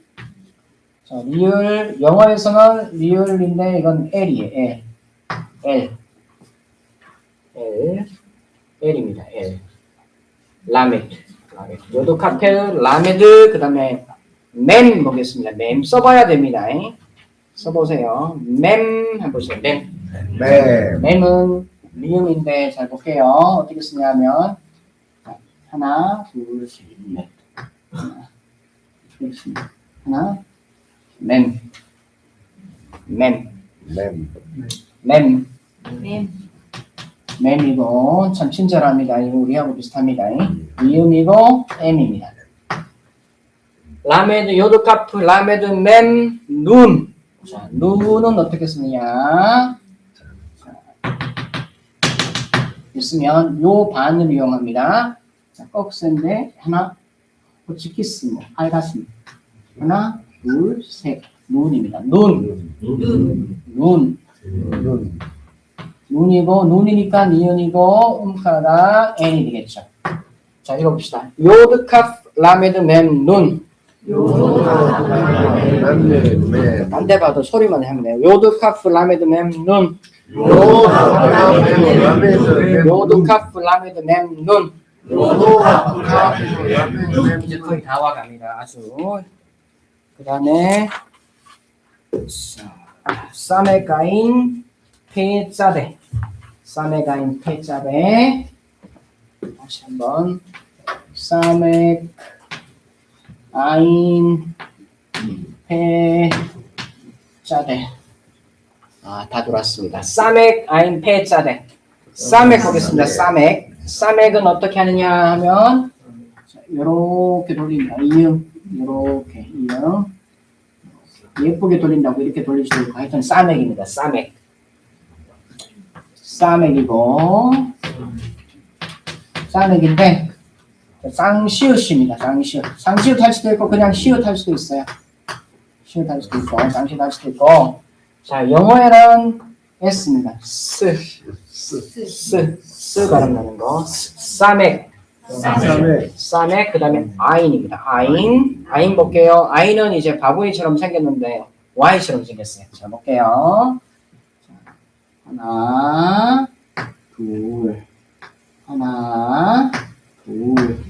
S1: 자, 리을. 영어에서는 리을인데 이건 L이에요. L. L입니다. L. 라메드. 요도 카펠, 라메드, 그 다음에 맴 보겠습니다. 맴 써봐야 됩니다. 써보세요. 맴 해보세요. 맴.
S2: 네.
S1: 맴은 리음인데 잘 볼게요. 어떻게 쓰냐면 하나, 둘, 셋, 넷. 하나, 맴. 맴.
S2: 맴.
S1: 맴.
S4: 네.
S1: 맴이고 참 친절합니다. 이거 우리하고 비슷합니다. 리음이고 M입니다. 라메드 요드카프 라메드 맴 눈. 자, 눈은 어떻게 쓰느냐? 있으면 요 반을 이용합니다. 자, 꺽쇠인데 하나, 호치키스, 알가슴. 하나, 둘, 셋. 눈입니다. 눈. 눈.
S2: 눈.
S1: 눈이고 눈이니까 니은이고 음카가 n이 되겠죠. 자, 읽어봅시다. 요드카프 라메드 맴 눈.
S2: 맴.
S1: 반대 봐도 소리만 하면 돼요. 요드카프 라메드 맴 눈. 요드카프 라메드 맴 눈. 이제 거의 다 와갑니다. 아주. 그 다음에 사메가인 페짜베. 사메가인 페짜베. 다시 한번 사메 아인 페짜데. 다 돌았습니다. 사멕 아인 페짜데. 사멕 보겠습니다. 사멕. 사멕은 어떻게 하느냐 하면 이렇게 돌립니다. 이응 이렇게 이응 예쁘게 돌린다고 이렇게 돌릴 수도 있고 하여튼 사멕입니다. 사멕. 사멕이고 사멕인데 쌍시읒입니다. 쌍시읒. 쌍시읒 할 수도 있고 그냥 시읒 할 수도 있어요. 시읒 할 수도 있고 쌍시읒 할 수도 있고. 자, 영어에는 S입니다. 스 발음 나는 거. 사멕. 사멕 그다음에 아인입니다. 아인 볼게요. 아인은 이제 바구니처럼 생겼는데 Y처럼 생겼어요. 자, 볼게요. 하나, 둘, 하나, 둘.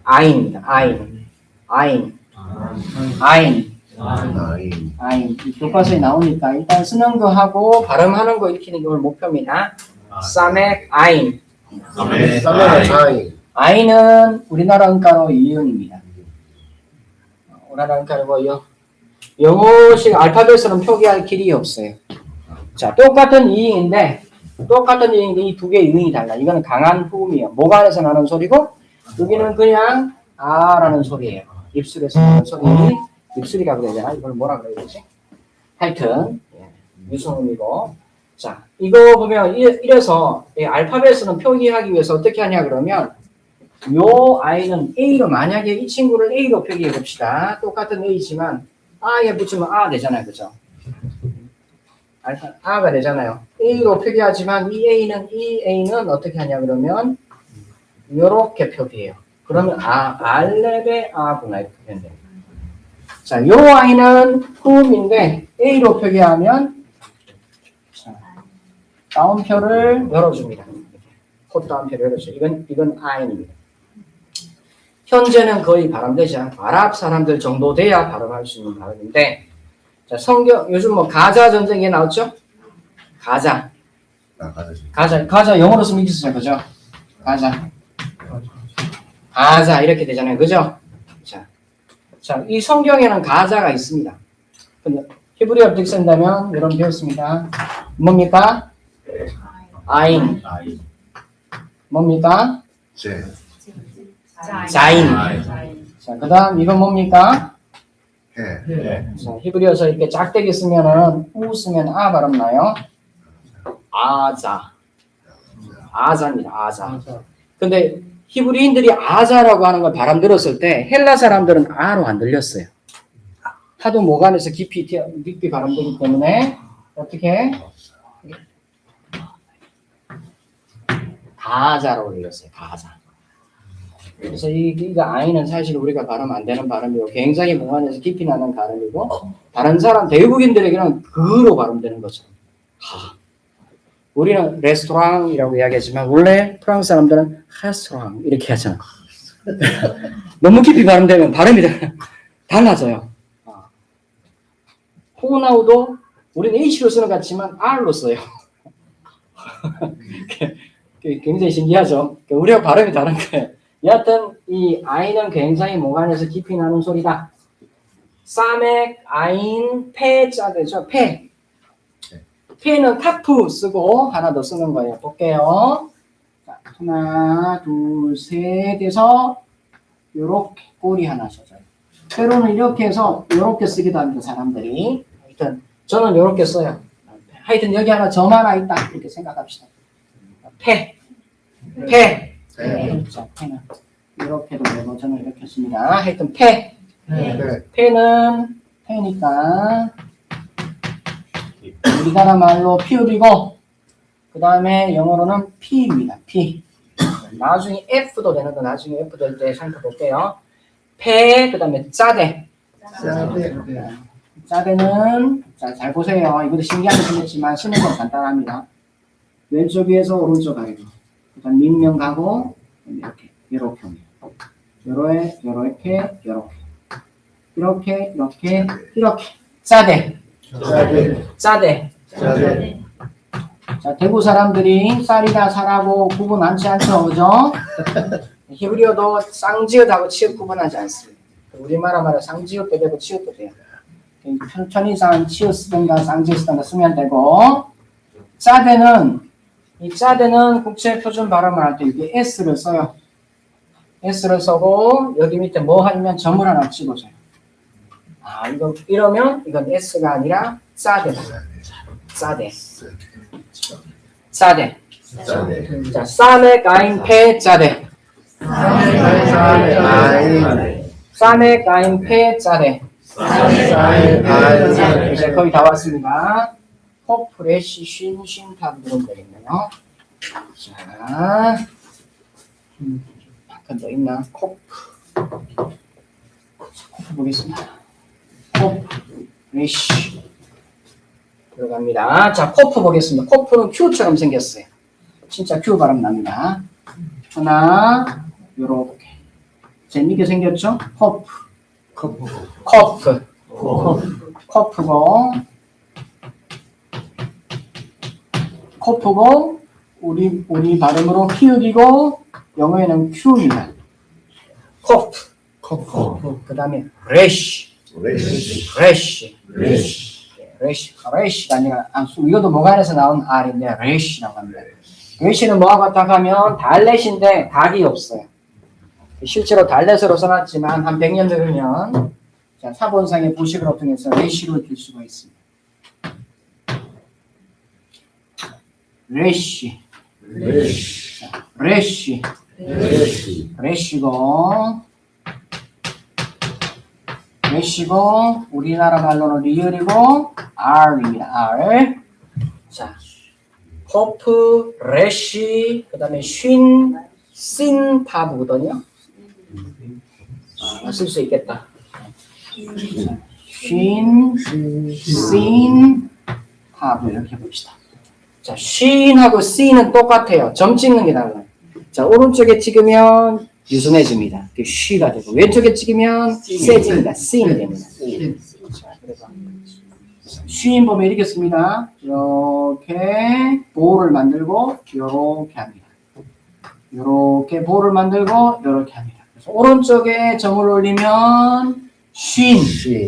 S1: 아인입니다. 아인. 이 교과서에 나오니까 일단 쓰는 거 하고 발음하는 거 익히는 걸 목표입니다. 사멕 아인. 아인은 우리나라 은가로 이응입니다. 우리나라 은가로고요. 영어식 알파벳으로는 표기할 길이 없어요. 자, 똑같은 이응인데 이 두 개의 이응이 달라. 이거는 강한 후음이에요. 목 안에서 나는 소리고 여기는 그냥 아라는 소리예요. 입술에서 나는 소리. 입술이라고 그래야 되나? 이걸 뭐라 그래야 되지? 하여튼 유성음이고. 자, 이거 보면 이래서 알파벳은 표기하기 위해서 어떻게 하냐 그러면 요 아이는 A로 만약에 이 친구를 A로 표기해 봅시다. 똑같은 A지만 A에 붙이면 A 되잖아요. 그죠? A가 되잖아요. A로 표기하지만 이 A는 어떻게 하냐 그러면 요렇게 표기해요. 그러면 알렙의 A구나 이렇게 되면 됩니다. 자, 요 아이는 후음인데 A로 표기하면 자, 다운표를 열어줍니다. 콧 다운표를 열어줘요. 이건 아인입니다. 현재는 거의 발음되지 않고 아랍 사람들 정도 돼야 발음할 수 있는 발음인데 자, 요즘 뭐 가자 전쟁에 나왔죠? 가자 영어로 쓰면 이렇게 쓰죠. 그죠? 가자 이렇게 되잖아요. 그죠? 자, 이 성경에는 가자가 있습니다. 근데 히브리어 어떻게 쓴다면 여러분 배웠습니다. 뭡니까? 아인. 뭡니까?
S2: 제.
S1: 자인. 자, 그 다음 이건 뭡니까?
S2: 해.
S3: 네.
S1: 자, 히브리어서 이렇게 짝대기 쓰면은 우 쓰면 아 발음 나요. 아자. 아자입니다. 아자. 근데 히브리인들이 아자라고 하는 걸 발음 들었을 때 헬라 사람들은 아로 안 들렸어요. 하도 목 안에서 깊이 발음되기 때문에 어떻게 가자라고 들렸어요. 가자. 그래서 이거 아이는 사실 우리가 발음 안 되는 발음이고 굉장히 목 안에서 깊이 나는 발음이고 다른 사람 대국인들에게는 그로 발음되는 것처럼 가. 우리는 레스토랑이라고 이야기하지만 원래 프랑스 사람들은 레스토랑 이렇게 하잖아. 너무 깊이 발음되면 발음이 달라져요. 호나우도 우리는 H로 쓰는 것 같지만 R로 써요. 굉장히 신기하죠. 우리가 발음이 다른 거예요. 여하튼 이 아이는 굉장히 목 안에서 깊이 나는 소리다. 사맥, 아인, 페, 짜되죠. 페. 페는 타프 쓰고 하나 더 쓰는 거예요. 볼게요. 자, 하나, 둘, 셋 해서 요렇게 꼬리 하나 써줘요. 때로는 이렇게 해서 요렇게 쓰기도 합니다. 사람들이. 하여튼 저는 요렇게 써요. 하여튼 여기 하나 점 하나 있다. 이렇게 생각합시다. 페. 페.
S2: 네.
S1: 자, 페는 이렇게도 되고 저는 이렇게 씁니다. 하여튼 페.
S2: 네.
S1: 페는 페니까 우리나라 말로 피읍이고 그 다음에 영어로는 P입니다. P. 나중에 F도 되는데 나중에 F 될 때 살펴볼게요. 페, 그 다음에 짜대. 짜대는 잘 보세요. 이것도 신기하게 생겼지만 쓰는 건 간단합니다. 왼쪽 위에서 오른쪽 아래로. 그다음 밑면 가고 이렇게 옵니다. 이렇게 짜대. 자, 대구 사람들이 쌀이다 살하고 구분 많지 않죠, 그죠? 히브리어도 쌍지읒하고 치읒 구분하지 않습니다. 우리나라 말은 쌍지읒도 되고 치읒도 돼요. 편의상 치읒 쓰든가 쌍지읒 쓰든가 쓰면 되고, 이 짜대는 국제 표준 발음을 할 때 이게 S를 써요. S를 써고 여기 밑에 뭐 하면 점을 하나 찍어줘요. 아, 이러면 이건 S가 아니라 짜대다. 짜대. 자, 사메 가인 페 짜대. 사메 가인 페 짜대. 이제 거의 다 왔습니다. 코프레시 쉰 다 부르면 되겠네요. 자, 약간 더 있나? 코프 보겠습니다. 코프레시 들어갑니다. 자, 코프 보겠습니다. 코프는 Q처럼 생겼어요. 진짜 Q 발음 납니다. 하나, 요렇게. 재밌게 생겼죠? 코프고, 우리 발음으로 키읔이고, 영어에는 Q입니다. 코프. 그 다음에 레시가 아니라 이것도 목 안에서 나온 R인데 레시라고 합니다. 레시는 뭐하고 같다 하면 달렛인데 닭이 없어요. 실제로 달렛으로 써놨지만 한 100년 되면 사본상의 부식을 통해서 레시로 줄 수가 있습니다. 레시고 우리나라 말로는 리을이고 R입니다. R. 자, 코프, 레시, 그 다음에 쉰, 씬 다 보거든요. 쓸 수 있겠다. 쉰, 씬, 다 이렇게 봅시다. 자, 쉰하고 씨는 똑같아요. 점 찍는 게 달라요. 자, 오른쪽에 찍으면 유순해집니다. 그 쉬가 되고 왼쪽에 찍으면 세집니다. 씨는 됩니다. 자, 그래서 쉬인 보면 이렇게 씁니다. 이렇게 볼을 만들고 이렇게 합니다. 이렇게 볼을 만들고 이렇게 합니다. 그래서 오른쪽에 점을 올리면 쉰인데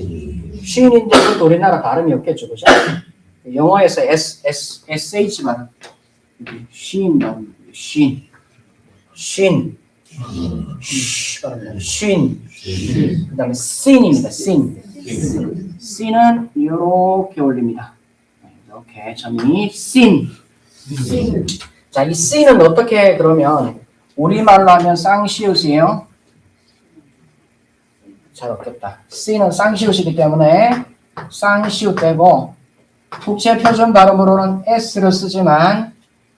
S1: 그것도 우리나라 발음이 없겠죠, 그죠? 영어에서 SH 발음, 쉰 발음, 쉰. 쉰, 쉰, 그 다음에 sin입니다. sin. sin은 이렇게 올립니다. 이렇게 점이 sin. 자, 이 sin은 어떻게 그러면 우리말로 하면 쌍시옷이에요. 잘 없겠다. sin은 쌍시옷이기 때문에 쌍시옷 되고 국제 표준 발음으로는 s를 쓰지만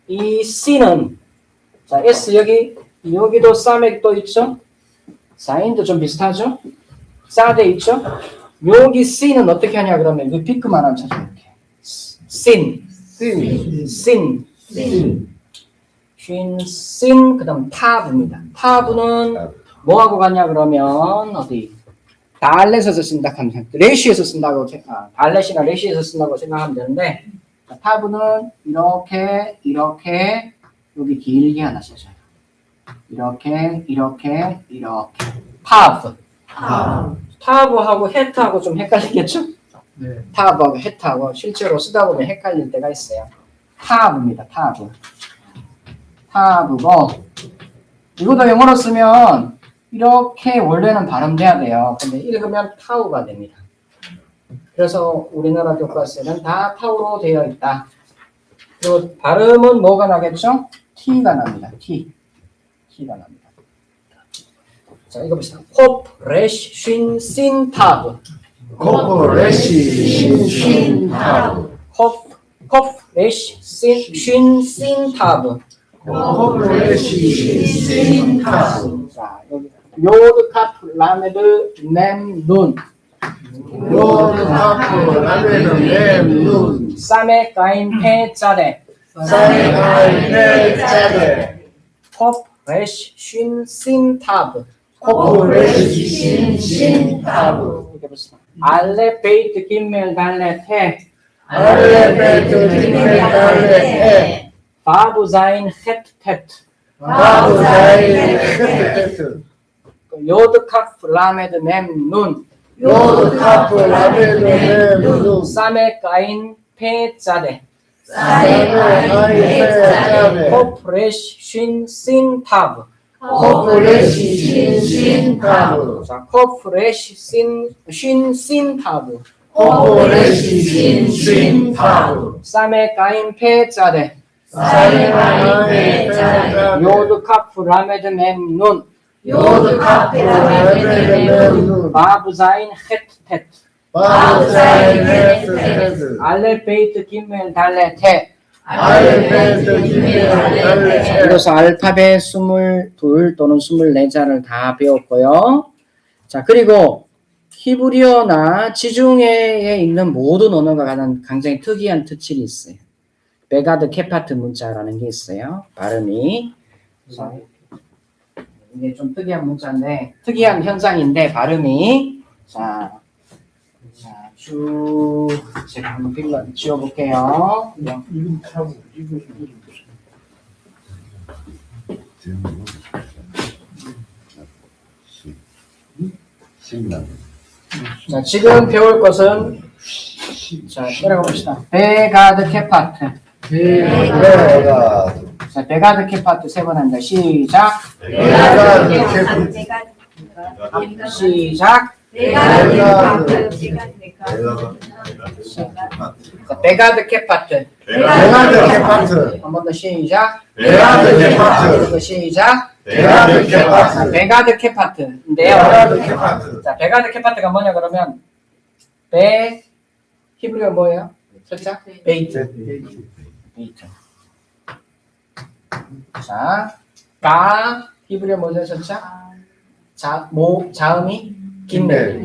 S1: 이 sin은 자 s 여기도 싸맥도 있죠. 사인도 좀 비슷하죠. 싸대 있죠. 여기 sin은 어떻게 하냐 그러면 이 비크만 하면 찾아 이렇게 sin, sin, sin 그다음 타브입니다. 타브는 뭐하고 같냐 그러면 어디 달렛에서 쓴다 하면 레시에서 쓴다고 달렛이나 레시에서 쓴다고 생각하면 되는데 타브는 이렇게 여기 길게 하나 써줘요. 이렇게 타브하고 헤트하고 좀 헷갈리겠죠?
S3: 네.
S1: 타브하고 헤트하고 실제로 쓰다 보면 헷갈릴 때가 있어요. 타브입니다. 타브고 이것도 영어로 쓰면 이렇게 원래는 발음돼야 돼요. 근데 읽으면 타우가 됩니다. 그래서 우리나라 교과서에는 다 타우로 되어 있다. 그리고 발음은 뭐가 나겠죠? T가 납니다. T가 납니다. 자, 이거 봅시다. 홉, 레시, 쉰, 신, 타브.
S2: 코퍼레시 타브.
S1: 홉, 레시, 쉰, 신, 타브.
S2: 코퍼레시 타브.
S1: 자, 여기 요드, 카프, 라메드, 넴, 눈.
S2: 요드 카프 라베는 렘눈.
S1: 사메, 가인, 페, 짜레.
S2: 사이가이네 짜레.
S1: 홉, 레시, 쉰, 신, 타브.
S2: 코퍼레시 신 타브.
S1: 이렇게 봅시다. 알레, 베이트, 김멜, 달레, 테.
S2: 알레베트 디메 달레
S1: 바부, 자인, 헤트, 테트.
S2: 바부자이 헤테테트.
S1: 요드, 카프, 라메드, 넴, 눈.
S2: 요드 카프 라베는 렘눈.
S1: 사메, 가인, 페, 짜레.
S2: 사이가이네 짜레.
S1: 홉, 레시, 쉰, 신, 타브.
S2: 코퍼레시 신 타브.
S1: 자, 홉, 레시, 쉰, 신, 타브.
S2: 코퍼레시 신 타브.
S1: 사메, 가인, 페, 짜레.
S2: 사이가이네 짜레.
S1: 요드, 카프, 라메드, 맴, 눈.
S2: 요드 카프 라베는 렘눈.
S1: 바부, 자인, 헤트, 테트.
S2: 바부자이 헤테테트.
S1: 알레, 베이트, 김멜, 달레, 테.
S2: 알레베트 디메 달레.
S1: 이로써 알파벳 22 또는 24자를 다 배웠고요. 자, 그리고 히브리어나 지중해에 있는 모든 언어가 가진 굉장히 특이한 특징이 있어요. 베가드 케파트 문자라는 게 있어요. 발음이. 자, 이게 좀 특이한 문자인데, 특이한 현상인데, 발음이. 자, 쭉, 제가 한번 빌려 지워볼게요.
S3: 이건 타고 이거
S2: 신남.
S1: 자, 지금 배울 것은, 자, 따라가 봅시다. 베가드 케파트.
S2: 베가.
S1: 자, 베가드 케파트 세 번 합니다. 시작.
S2: 베가드 케파트.
S1: 시작. 자, 베가드 케파트.
S2: 베가드 케파트.
S1: 한 번 더 시작.
S2: 베가드 케파트.
S1: 또 시작.
S2: 베가드 케파트.
S1: 베가드 케파트인데요.
S2: 베가드 케파트.
S1: 자, 베가드 케파트가 뭐냐 그러면 히브리어 뭐예요? 살짝 베이트. 베이트. 자, 가 히브리어 뭐죠, 살짝? 자음이 김멜.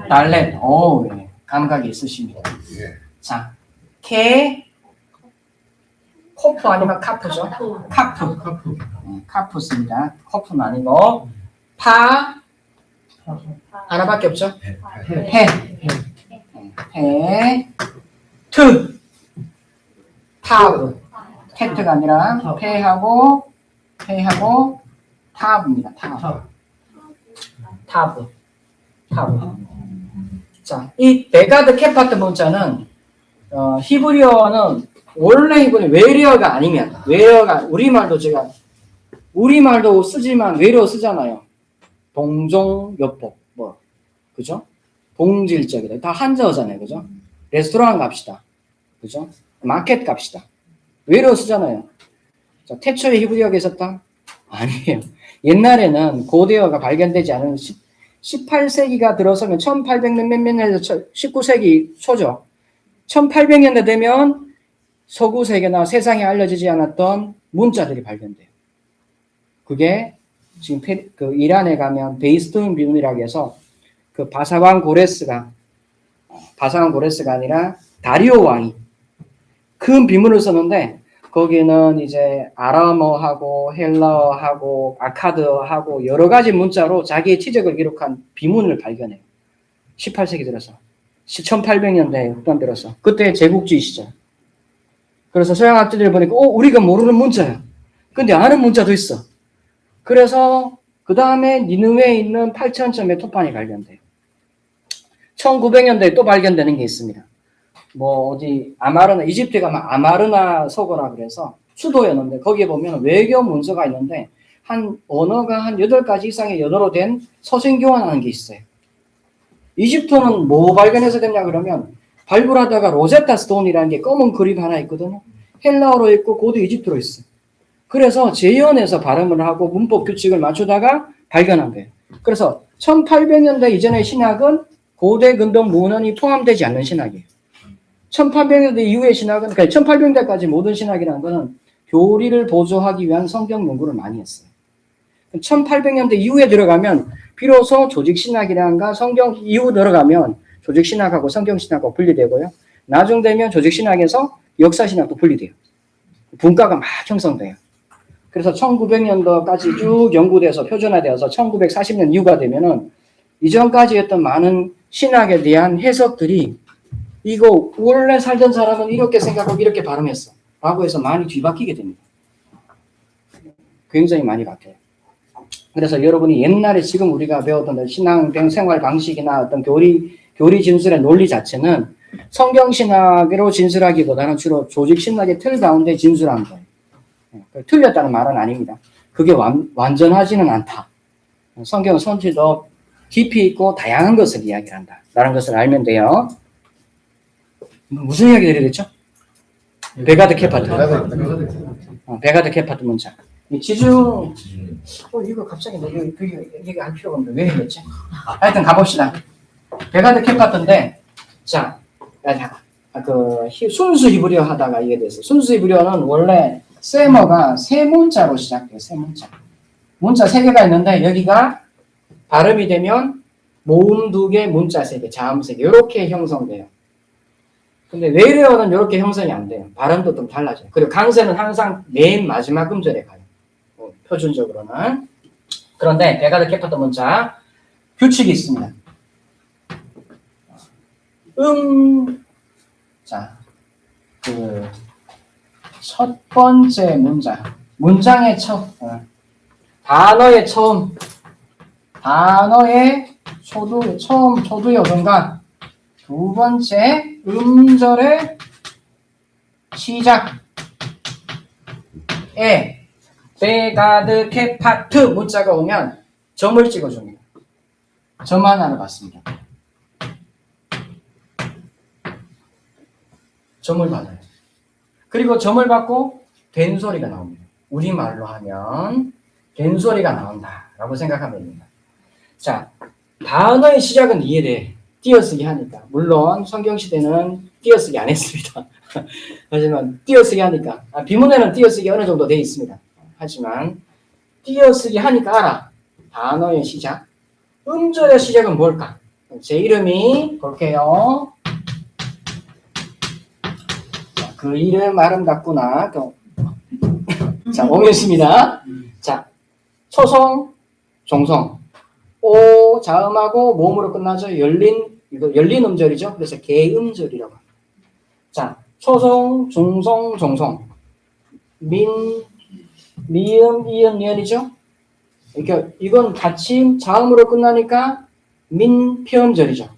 S1: 달렛. 오, 예. 감각이 있으십니다.
S2: 예.
S1: 자, 코프 아니면 카프죠? 카프. 카프입니다. 코프는 아니고 하나밖에 없죠? 타브. 테트가 아니라 페하고 타브입니다. 타브. 자, 이 베가드 케파트 문자는 히브리어는 원래 이번에 외래어가 아니면 외래어가 우리말도 쓰지만 외래어 쓰잖아요. 동종요법 뭐 그죠? 동질적이다. 다 한자어잖아요. 그죠? 레스토랑 갑시다. 그죠? 마켓 갑시다. 외래어 쓰잖아요. 자, 태초에 히브리어가 있었다? 아니에요. 옛날에는 고대어가 발견되지 않은 18세기가 들어서면 1800몇 년에서 19세기 초죠. 1800년대 되면 서구 세계나 세상에 알려지지 않았던 문자들이 발견돼요. 그게 지금 그 이란에 가면 베이스토인 비문이라고 해서 그 바사왕 고레스가 아니라 다리오 왕이 큰 비문을 썼는데 거기는 이제 아람어하고 헬라어하고 아카드어하고 여러 가지 문자로 자기의 지적을 기록한 비문을 발견해요. 18세기 들어서 1800년대에 후반 들어서 그때 제국주의 시절. 그래서 서양학자들이 보니까 우리가 모르는 문자야. 근데 아는 문자도 있어. 그래서 그 다음에 니느웨에 있는 8,000점의 토판이 발견돼요. 1900년대에 또 발견되는 게 있습니다. 뭐 어디 아마르나 이집트에 가면 아마르나 서고라 그래서 수도였는데 거기에 보면 외교 문서가 있는데 한 언어가 한 8가지 이상의 언어로 된 서신 교환하는 게 있어요. 이집트는 뭐 발견해서 됐냐 그러면 발굴하다가 로제타 스톤이라는 게 검은 그림 하나 있거든요. 헬라어로 있고 고대 이집트로 있어요. 그래서 재현해서 발음을 하고 문법 규칙을 맞추다가 발견한 거예요. 그래서 1800년대 이전의 신학은 고대 근동 문헌이 포함되지 않는 신학이에요. 1800년대 이후의 신학은, 그러니까 1800년대까지 모든 신학이라는 거는 교리를 보조하기 위한 성경 연구를 많이 했어요. 1800년대 이후에 들어가면 비로소 조직신학이란가 성경 이후 들어가면 조직신학하고 성경신학하고 분리되고요. 나중 되면 조직신학에서 역사신학도 분리돼요. 분과가 막 형성돼요. 그래서 1900년도까지 쭉 연구돼서 표준화되어서 1940년 이후가 되면은 이전까지 했던 많은 신학에 대한 해석들이 이거 원래 살던 사람은 이렇게 생각하고 이렇게 발음했어 라고 해서 많이 뒤바뀌게 됩니다. 굉장히 많이 바뀌어요. 그래서 여러분이 옛날에 지금 우리가 배웠던 신앙 생활 방식이나 어떤 교리 진술의 논리 자체는 성경신학으로 진술하기보다는 주로 조직신학의 틀 가운데 진술한 거예요. 틀렸다는 말은 아닙니다. 그게 완전하지는 않다. 성경은 손질도 깊이 있고 다양한 것을 이야기한다. 라는 것을 알면 돼요. 무슨 이야기 드리겠죠? 베가드 케파트. 베가드 케파트 문자. 지중, 이거 갑자기 이게 할 필요가 없는데 왜 했지? 하여튼 가봅시다. 베가드 케파트인데, 자, 순수 히브리어 하다가 이게 됐어요. 순수 히브리어는 원래 세머가 세 문자로 시작돼요. 세 문자. 문자 3개가 있는데 여기가 발음이 되면 모음 2개, 문자 3개, 자음 3개 이렇게 형성돼요. 근데 외래어는 이렇게 형성이 안 돼요. 발음도 좀 달라져요. 그리고 강세는 항상 맨 마지막 음절에 가요. 표준적으로는. 그런데 베가드 케파트 문자 규칙이 있습니다. 자, 첫 번째 문장의 단어의 처음, 단어의 초두의 어딘가, 두 번째 음절의 시작에 베가드 케파트 문자가 오면 점을 찍어줍니다. 점 하나를 받습니다. 점을 받아요. 그리고 점을 받고 된 소리가 나옵니다. 우리말로 하면 된 소리가 나온다라고 생각하면 됩니다. 자, 단어의 시작은 이해돼. 띄어쓰기 하니까. 물론 성경시대는 띄어쓰기 안 했습니다. 하지만 띄어쓰기 하니까. 비문에는 띄어쓰기 어느 정도 돼 있습니다. 하지만 띄어쓰기 하니까 알아. 단어의 시작. 음절의 시작은 뭘까? 제 이름이 볼게요. 자, 그 이름 아름답구나. 자, 오겠습니다. 자, 초성, 종성. 오, 자음하고 모음으로 끝나죠. 열린 음절이죠. 그래서 개음절이라고 합니다. 자, 초성, 중성, 종성. 미음, 이음, 니은이죠. 그러니까 이건 같이 자음으로 끝나니까 민폐음절이죠.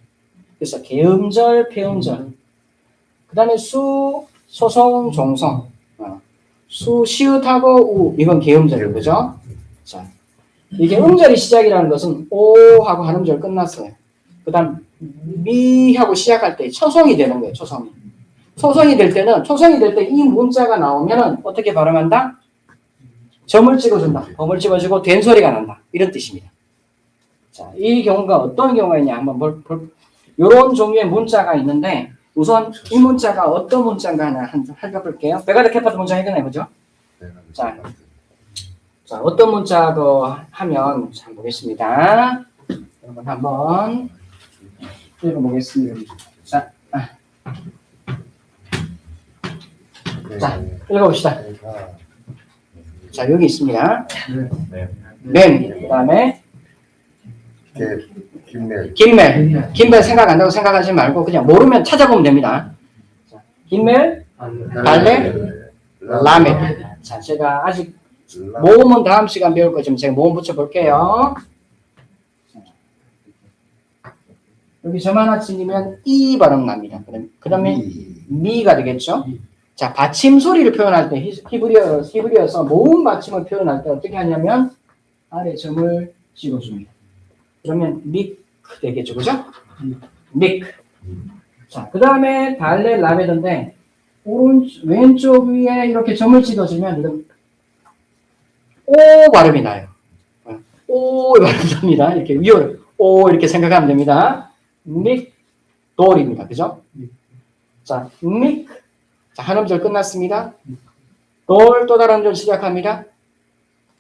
S1: 그래서 개음절, 폐음절. 그 다음에 소송, 종송. 수, 시읒하고 우, 이건 개음절이에요. 그죠? 자, 이게 음절이 시작이라는 것은 오 하고 한 음절 끝났어요. 그 다음 미하고 시작할 때 초성이 되는 거예요. 초성이. 초성이 될 때 이 문자가 나오면은 어떻게 발음한다? 점을 찍어준다. 점을 찍어주고 된 소리가 난다. 이런 뜻입니다. 자, 이 경우가 어떤 경우가 있냐 한번 이런 종류의 문자가 있는데 우선 이 문자가 어떤 문자인가 하나 살펴볼게요. 베가드 케파트 문자 해결해 보죠. 자, 어떤 문자고 하면 잘 보겠습니다. 여러분 한번 읽어보겠습니다. 자, 읽어봅시다. 자, 여기 있습니다. 그 다음에 김멜 생각 안 나고 생각하지 말고 그냥 모르면 찾아보면 됩니다. 자, 김멜, 달레, 라메. 자, 제가 아직 모음은 다음 시간 배울 거 지금 제가 모음 붙여볼게요. 여기 점 하나 찍으면 이 발음 납니다. 그 다음에 미가 되겠죠? 자, 받침 소리를 표현할 때 히브리어에서 모음 받침을 표현할 때 어떻게 하냐면 아래 점을 찍어줍니다. 그러면 미크 되겠죠, 그죠? 미크. 자, 그 다음에 달레 라베던데 왼쪽 위에 이렇게 점을 찍어주면 이런 오 발음이 나요. 오 발음이 납니다. 이렇게 위로 오 이렇게 생각하면 됩니다. 믹 돌입니다, 그죠? 자, 미크. 자, 한 음절 끝났습니다. 돌 또 다른 음절 시작합니다.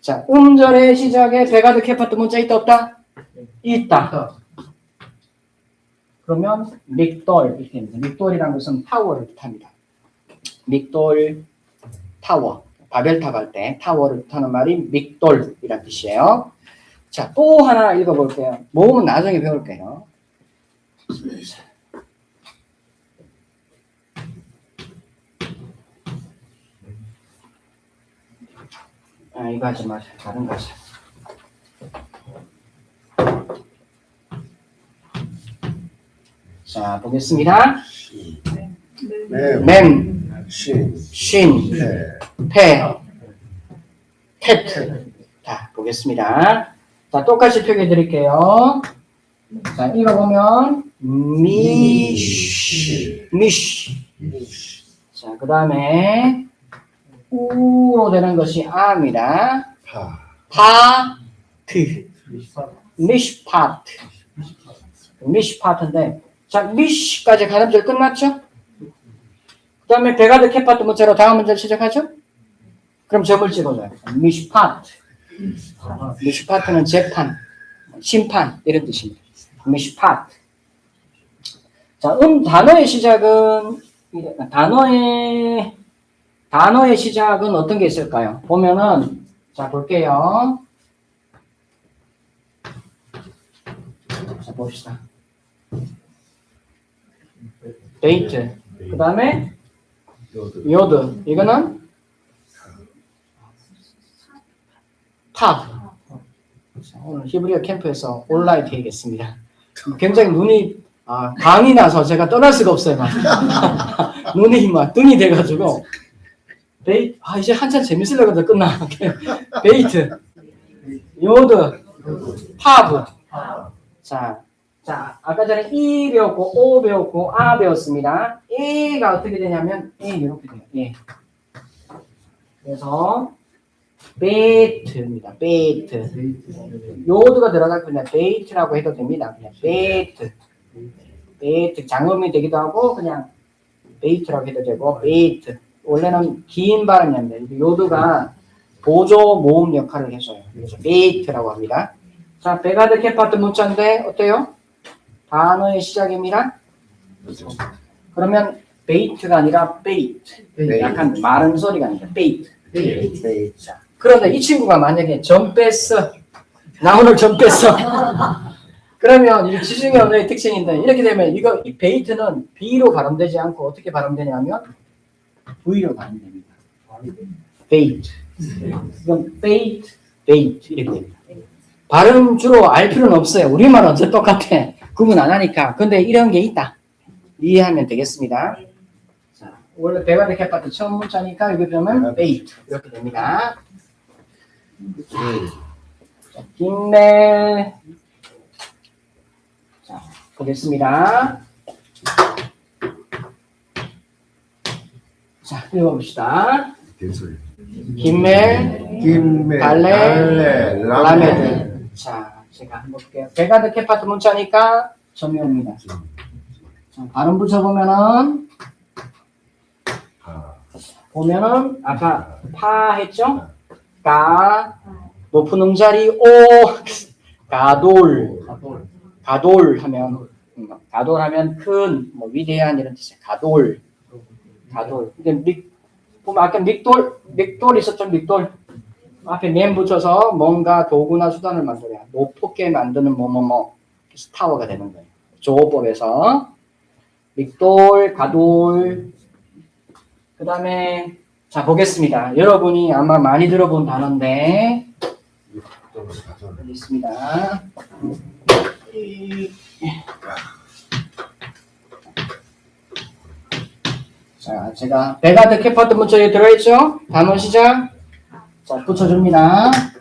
S1: 자, 음절의 시작에 베가드 케파트 문자 있다 없다? 있다. 그러면 믹돌 이렇게 됩니다. 믹돌이라는 것은 타워를 뜻합니다. 믹돌 타워. 바벨탑 할 때 타워를 뜻하는 말이 믹돌이라는 뜻이에요. 자, 또 하나 읽어볼게요. 모음은 나중에 배울게요. 이거 하지 마세요. 다른 거 하세요. 자, 보겠습니다. 맴, 쉰, 페, 테트. 자, 보겠습니다. 자, 똑같이 표기해 드릴게요. 자, 읽어보면 미쉬. 자, 그 다음에 우로 되는 것이 아입니다. 파트. 미시파트. 미시파트인데, 자, 미시까지 가는 문제 끝났죠? 그 다음에 베가드 케파트 문자로 다음 문제를 시작하죠? 그럼 점을 찍어줘요. 미시파트. 미시파트는 재판, 심판, 이런 뜻입니다. 미시파트. 자, 단어의 시작은, 단어의 시작은 어떤 게 있을까요? 보면은, 자, 볼게요. 자, 봅시다. 데이트. 그 다음에, 요드. 이거는, 탑. 오늘 히브리어 캠프에서 온라인 되겠습니다. 굉장히 눈이, 광이 나서 제가 떠날 수가 없어요. 막. 눈이 막 등이 돼가지고. 베이트, 이제 한참 재밌으려고 하다 끝나. 베이트, 요드, 파브. 자, 아까 전에 이 배웠고, 오 배웠고, 아 배웠습니다. 에가 어떻게 되냐면, 이렇게 돼요. 그래서, 베이트입니다. 베이트. 요드가 들어갈 그냥 베이트라고 해도 됩니다. 그냥 베이트. 베이트. 장음이 되기도 하고, 그냥 베이트라고 해도 되고, 베이트. 원래는 긴 발음이었는데 요드가 보조 모음 역할을 해줘요. 그래서 베이트라고 합니다. 자, 베가드 케파트 문자인데 어때요? 단어의 시작입니다. 그러면 베이트가 아니라 베이트. 약간 마른 소리가 아니라 베이트. 자, 그런데 이 친구가 만약에 점 뺐어. 나 오늘 점 뺐어. 그러면 이 지중해 언어의 특징인데 이렇게 되면 이 베이트는 B로 발음되지 않고 어떻게 발음되냐면 V로 발음됩니다. 베이트. 이건 베이트 이렇게 됩니다. 발음 주로 알 필요는 없어요. 우리말은 어째 똑같아. 구분 안 하니까. 근데 이런 게 있다. 이해하면 되겠습니다. 자, 원래 베가드 캐파트 처음 문자니까 여기 보면 베이트 이렇게 됩니다. 자, 김멜. 자, 보겠습니다. 자, 읽어봅시다. 김멜,
S2: 김매,
S1: 달래,
S2: 라메드.
S1: 라메드. 자, 제가 한번 볼게요. 베가드 캐파트 문자니까 점이 옵니다. 자, 발음 붙여보면은, 아까 파 했죠? 가, 높은 음자리 오, 가돌. 가돌 하면 큰, 뭐 위대한 이런 뜻이에요. 가돌. 근데 보면 아까 믹돌 있었죠? 믹돌. 앞에 Nem 붙여서 뭔가 도구나 수단을 만들어야 높게 만드는 뭐뭐뭐 그래서 타워가 되는 거예요. 조어법에서 믹돌, 가돌. 그 다음에 자 보겠습니다. 여러분이 아마 많이 들어본 단어인데 여기 있습니다. 자, 제가 베가드 캐파트 문자에 들어있죠? 단어 시작. 자, 붙여줍니다. 자,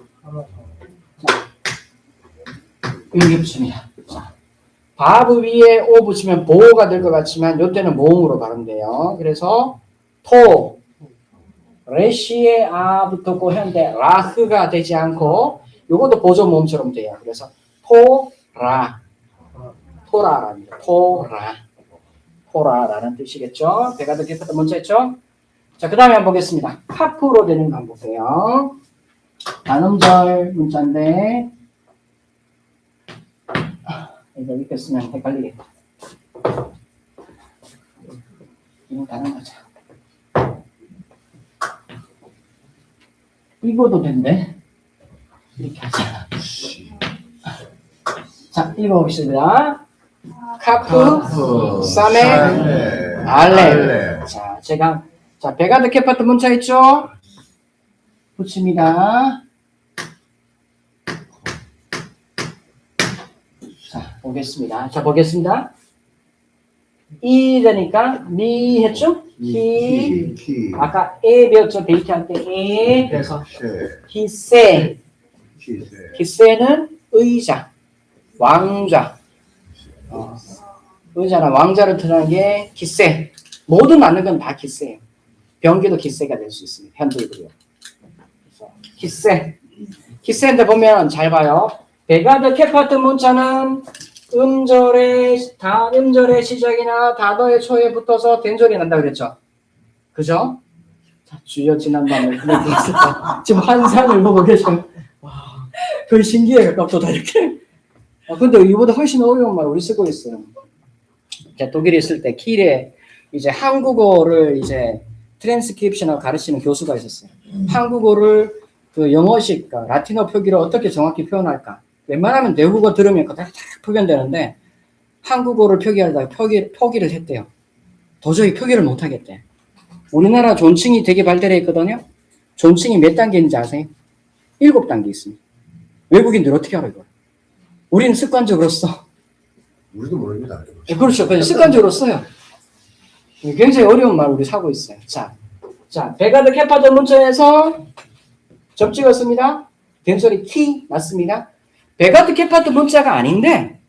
S1: 여기 붙입니다. 자, 바브 위에 오 붙이면 보호가 될 것 같지만 이때는 모음으로 발음돼요. 그래서 토, 레시에 아 붙었고 현대 라흐가 되지 않고 요것도 보조 모음처럼 돼요. 그래서 토라랍니다. 토라라는 뜻이겠죠. 베가드 캐파트 문자 있죠? 자, 그 다음에 한번 보겠습니다. 카프로 되는 거 한번 볼게요. 단음절 문자인데 이거 이렇게 쓰면 헷갈리겠다. 이거 다른 거죠. 이거도 된대. 이렇게 하자. 자, 읽어봅시다. 카프, 사메, 알레. 자, 베가드 캐파트 문자 있죠? 붙입니다. 자, 보겠습니다. 이 되니까 니 했죠? 히. 아까 에 배웠죠? 데이트 할 때 에. 그래서 히세. 히세는 의자, 왕좌. 의자나 왕자를 뜻하는 게 기세. 모든 맞는 건 다 기세예요. 병기도 기세가 될 수 있습니다. 현대이고요. 기세인데 보면 잘 봐요. 베가드 캐파트 문자는 음절의 시작이나 단어의 초에 붙어서 된절이 난다 그랬죠. 그죠? 자, 주여 지난밤에 지금 환상을 보고 계셔. 와, 거의 신기해 가깝다 이렇게. 근데 이보다 훨씬 어려운 말 우리 쓰고 있어요. 독일에 있을 때 킬에 이제 한국어를 이제 트랜스크립션을 가르치는 교수가 있었어요. 한국어를 그 영어식, 라틴어 표기를 어떻게 정확히 표현할까? 웬만하면 외국어 들으면 그거 다 표현되는데 한국어를 표기하다가 표기를 했대요. 도저히 표기를 못 하겠대. 우리나라 존칭이 되게 발달해 있거든요. 존칭이 몇 단계인지 아세요? 7단계 있습니다. 외국인들 어떻게 알아요, 이걸? 우리는 습관적으로 써.
S2: 우리도 모릅니다.
S1: 그렇죠. 그냥 습관적으로 써요. 굉장히 어려운 말 우리 사고 있어요. 자, 베가드 캐파트 문자에서 점 찍었습니다. 된소리 키 맞습니다. 베가드 캐파트 문자가 아닌데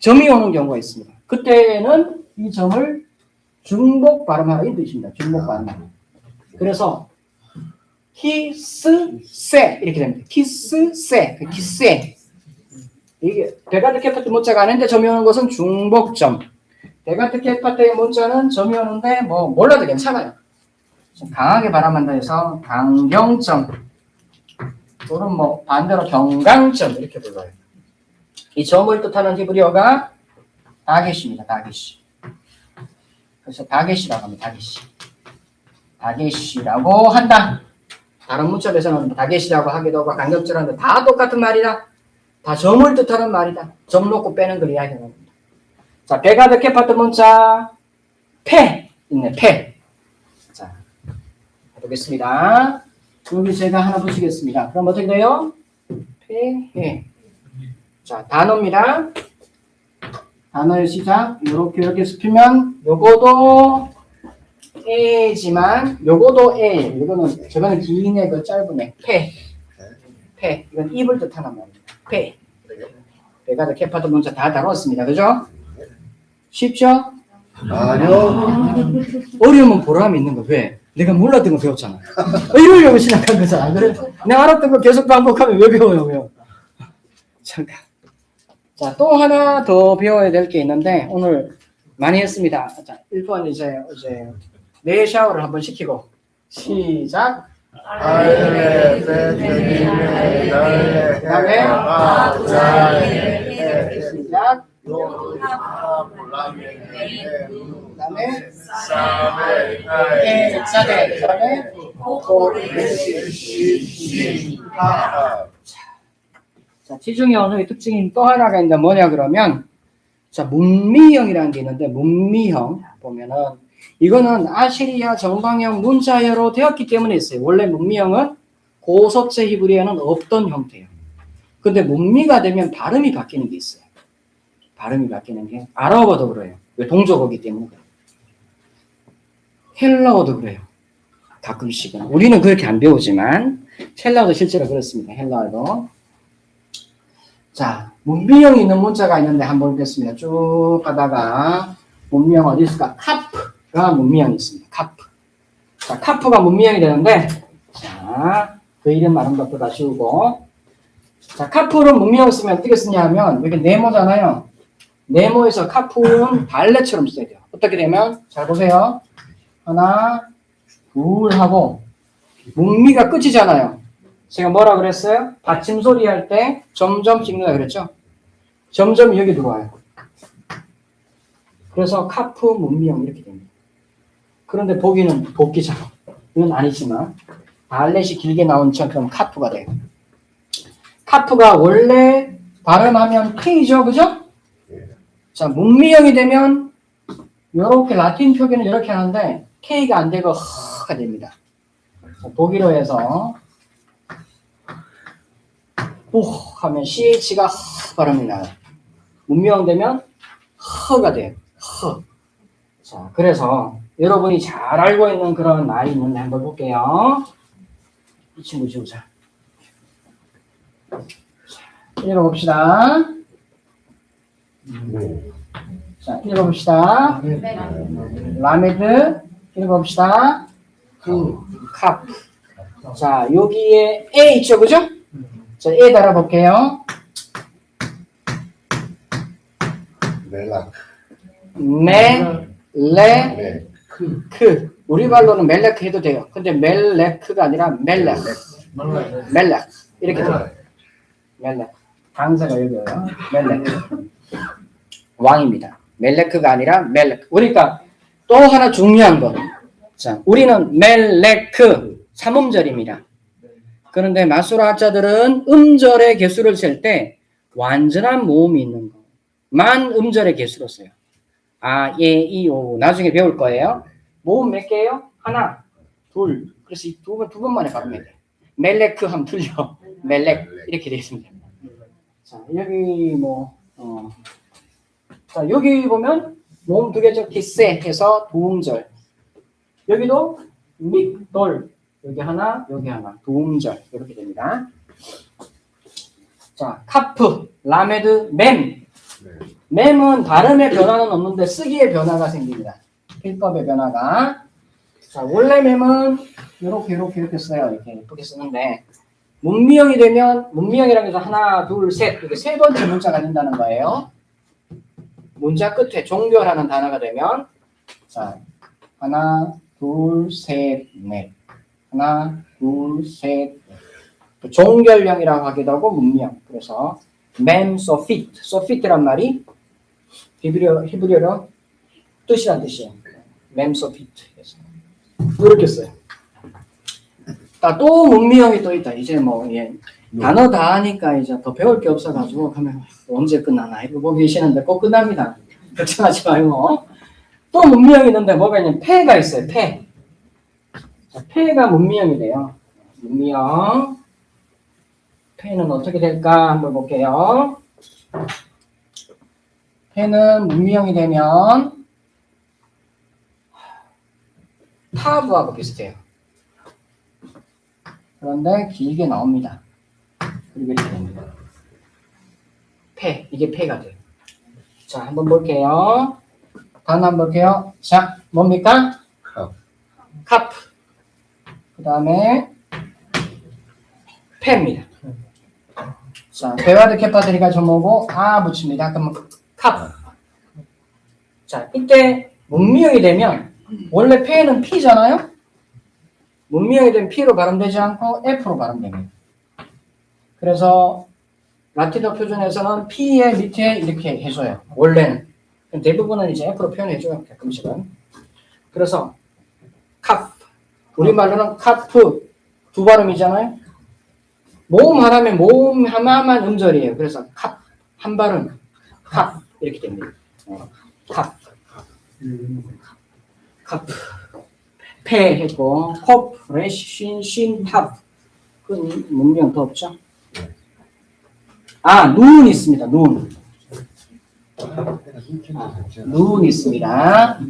S1: 점이 오는 경우가 있습니다. 그때는 이 점을 중복 발음하라 이 뜻입니다. 중복 발음. 그래서 키스 세 이렇게 됩니다. 키스 세, 키세. 이게 베가드 캐파트 문자가 아닌데 점이 오는 것은 중복점. 베가드 캐파트의 문자는 점이 오는데 뭐 몰라도 괜찮아요. 좀 강하게 발음한다 해서 강경점 또는 뭐 반대로 경강점 이렇게 불러요. 이 점을 뜻하는 히브리어가 다게시입니다. 다게시. 그래서 다게시라고 합니다. 다게시라고 한다. 다른 문자에서는 다게시라고 하기도 하고 강경점하는데 다 똑같은 말이다. 다 점을 뜻하는 말이다. 점 놓고 빼는 걸 이야기하는 겁니다. 자, 베가드 캐파트 문자 페 있네. 페. 자, 해보겠습니다. 여기 제가 하나 붙이겠습니다. 그럼 어떻게 돼요? 페. 자, 단어입니다. 단어의 시작 이렇게 쓰면 요거도 A지만 요거도 A. 이거는 저거는 긴 애, 그 짧은 애. 폐. 이건 입을 뜻하는 말입니다. 폐. 베가드 케파드 문자 다 다뤘습니다. 그죠? 쉽죠?
S2: 아니요.
S1: 어려우면 보람이 있는 거. 왜? 내가 몰랐던 거 배웠잖아. 이러려고 시작한 거잖아. 그래? 내가 알았던 거 계속 반복하면 왜 배워요? 왜? 잠깐. 자, 또 하나 더 배워야 될 게 있는데 오늘 많이 했습니다. 자, 1번 이제 뇌 샤워를 한번 시키고 시작. 그다음에 시작. 그다음에 그다음에 자, 지중해 언어의 특징인 또 하나가 있는데 뭐냐 그러면 자, 문미형이라는 게 있는데 문미형 보면은 이거는 아시리아 정방형 문자열로 되었기 때문에 있어요. 원래 문미형은 고석체 히브리어는 없던 형태예요. 근데 문미가 되면 발음이 바뀌는 게 있어요. 발음이 바뀌는 게 아랍어도 그래요. 왜 동족어기 때문에 그래요. 헬라어도 그래요. 가끔씩은. 우리는 그렇게 안 배우지만 헬라어도 실제로 그렇습니다. 헬라어도. 자, 문미형이 있는 문자가 있는데 한번 보겠습니다. 쭉 가다가 문미형 어디 있을까? 카프가 문미형이 있습니다. 카프. 자, 카프가 문미형이 되는데 자, 그 이름 말은 것보다 쉬우고 자, 카프는 문미형을 쓰면 어떻게 쓰냐 하면 여기 네모잖아요. 네모에서 카프는 발레처럼 써야 돼요. 어떻게 되면 잘 보세요. 하나, 둘 하고 문미가 끝이잖아요. 제가 뭐라 그랬어요? 받침 소리 할 때 점점 찍는다 그랬죠? 점점 여기 들어와요. 그래서 카프 문미형 이렇게 됩니다. 그런데 보기는 복귀처럼 이건 아니지만 발렛이 길게 나온 것처럼 카프가 돼요. 카프가 원래 발음하면 K죠, 그죠? 자, 문미형이 되면 이렇게 라틴 표기는 이렇게 하는데 K가 안 되고 허가 됩니다. 자, 독일어 해서 오 하면 CH가 허 발음이 나요. 문미형 되면 허가 돼요. 허. 자, 그래서 여러분이 잘 알고 있는 그런 말이 있는데 한번 볼게요. 이 친구 지우자. 읽어봅시다. 자, 읽어봅시다. 라메드 읽어봅시다. 캅. 자, 여기에 A 있죠, 그죠? 자, A 달아볼게요.
S2: 멜락.
S1: 멜레크. 우리 말로는 멜레크 해도 돼요. 근데 멜레크가 아니라 멜렉. 이렇게 돼요. 멜렉. 강사가 여기요. 멜렉. 왕입니다. 멜레크가 아니라 멜렉. 그러니까 또 하나 중요한 거. 자, 우리는 멜레크 3음절입니다. 그런데 마수라 학자들은 음절의 개수를 셀 때 완전한 모음이 있는 거. 만 음절의 개수로 써요. 아, 예, 이, 오. 나중에 배울 거예요. 모음 몇 개예요? 하나, 둘. 그래서 이 두 번만에 발음해야 돼. 멜레크 하면 틀려. 멜렉. 이렇게 되어 있습니다. 자, 여기 자, 여기 보면 모음 두 개죠. 기세 해서 두음절. 여기도 믹돌. 여기 하나, 두음절. 이렇게 됩니다. 자, 카프, 라메드, 맴. 맴은 발음의 변화는 없는데 쓰기의 변화가 생깁니다. 필법의 변화가. 자, 원래 맴은 이렇게 써요. 이렇게 예쁘게 쓰는데 문미형이 되면 문미형이라고 해서 하나, 둘, 셋 이렇게 세 번째 문자가 된다는 거예요. 문자 끝에 종결하는 단어가 되면 자, 하나, 둘, 셋, 넷. 하나, 둘, 셋. 종결형이라고 하기도 하고 문미형. 그래서 맴, 소피트란 말이 히브리어로 뜻이란 뜻이에요. 맴, 소피트. 이렇게 써요. 또 문미형이 또 있다. 이제 단어 다 하니까 이제 더 배울 게 없어가지고 그러면 언제 끝나나 이거 보고 계시는데 꼭 끝납니다. 걱정하지 말고. 또 문미형이 있는데 뭐가 있냐면 폐가 있어요. 폐. 자, 폐가 문미형이 돼요. 문미형. 폐는 어떻게 될까 한번 볼게요. 폐는 문미형이 되면 타브하고 비슷해요. 그런데 길게 나옵니다. 그리고 이렇게 됩니다. 이게 폐가 돼요. 자, 한번 볼게요. 다음 한번 볼게요. 자, 뭡니까?
S2: 컵.
S1: 카프. 그 다음에 폐입니다. 자, 베와드 캐파드리가 점오고 붙입니다. 그러면 캅. 자, 이때 문미형이 되면 원래 폐는 P잖아요? 문미형이 되면 P로 발음되지 않고 F로 발음됩니다. 그래서 라틴어 표준에서는 P의 밑에 이렇게 해줘요. 원래는. 대부분은 이제 F로 표현해줘요. 가끔씩은. 그래서 캅. 우리말로는 카프 두 발음이잖아요. 모음 하나면 모음 하나만 음절이에요. 그래서 캅. 한 발음. 캅. 이렇게 됩니다. 캅. 캅. 폐 했고 컵, 레시, 신, 탑. 그건 문명 더 없죠? 눈 있습니다. 눈. 눈 있습니다.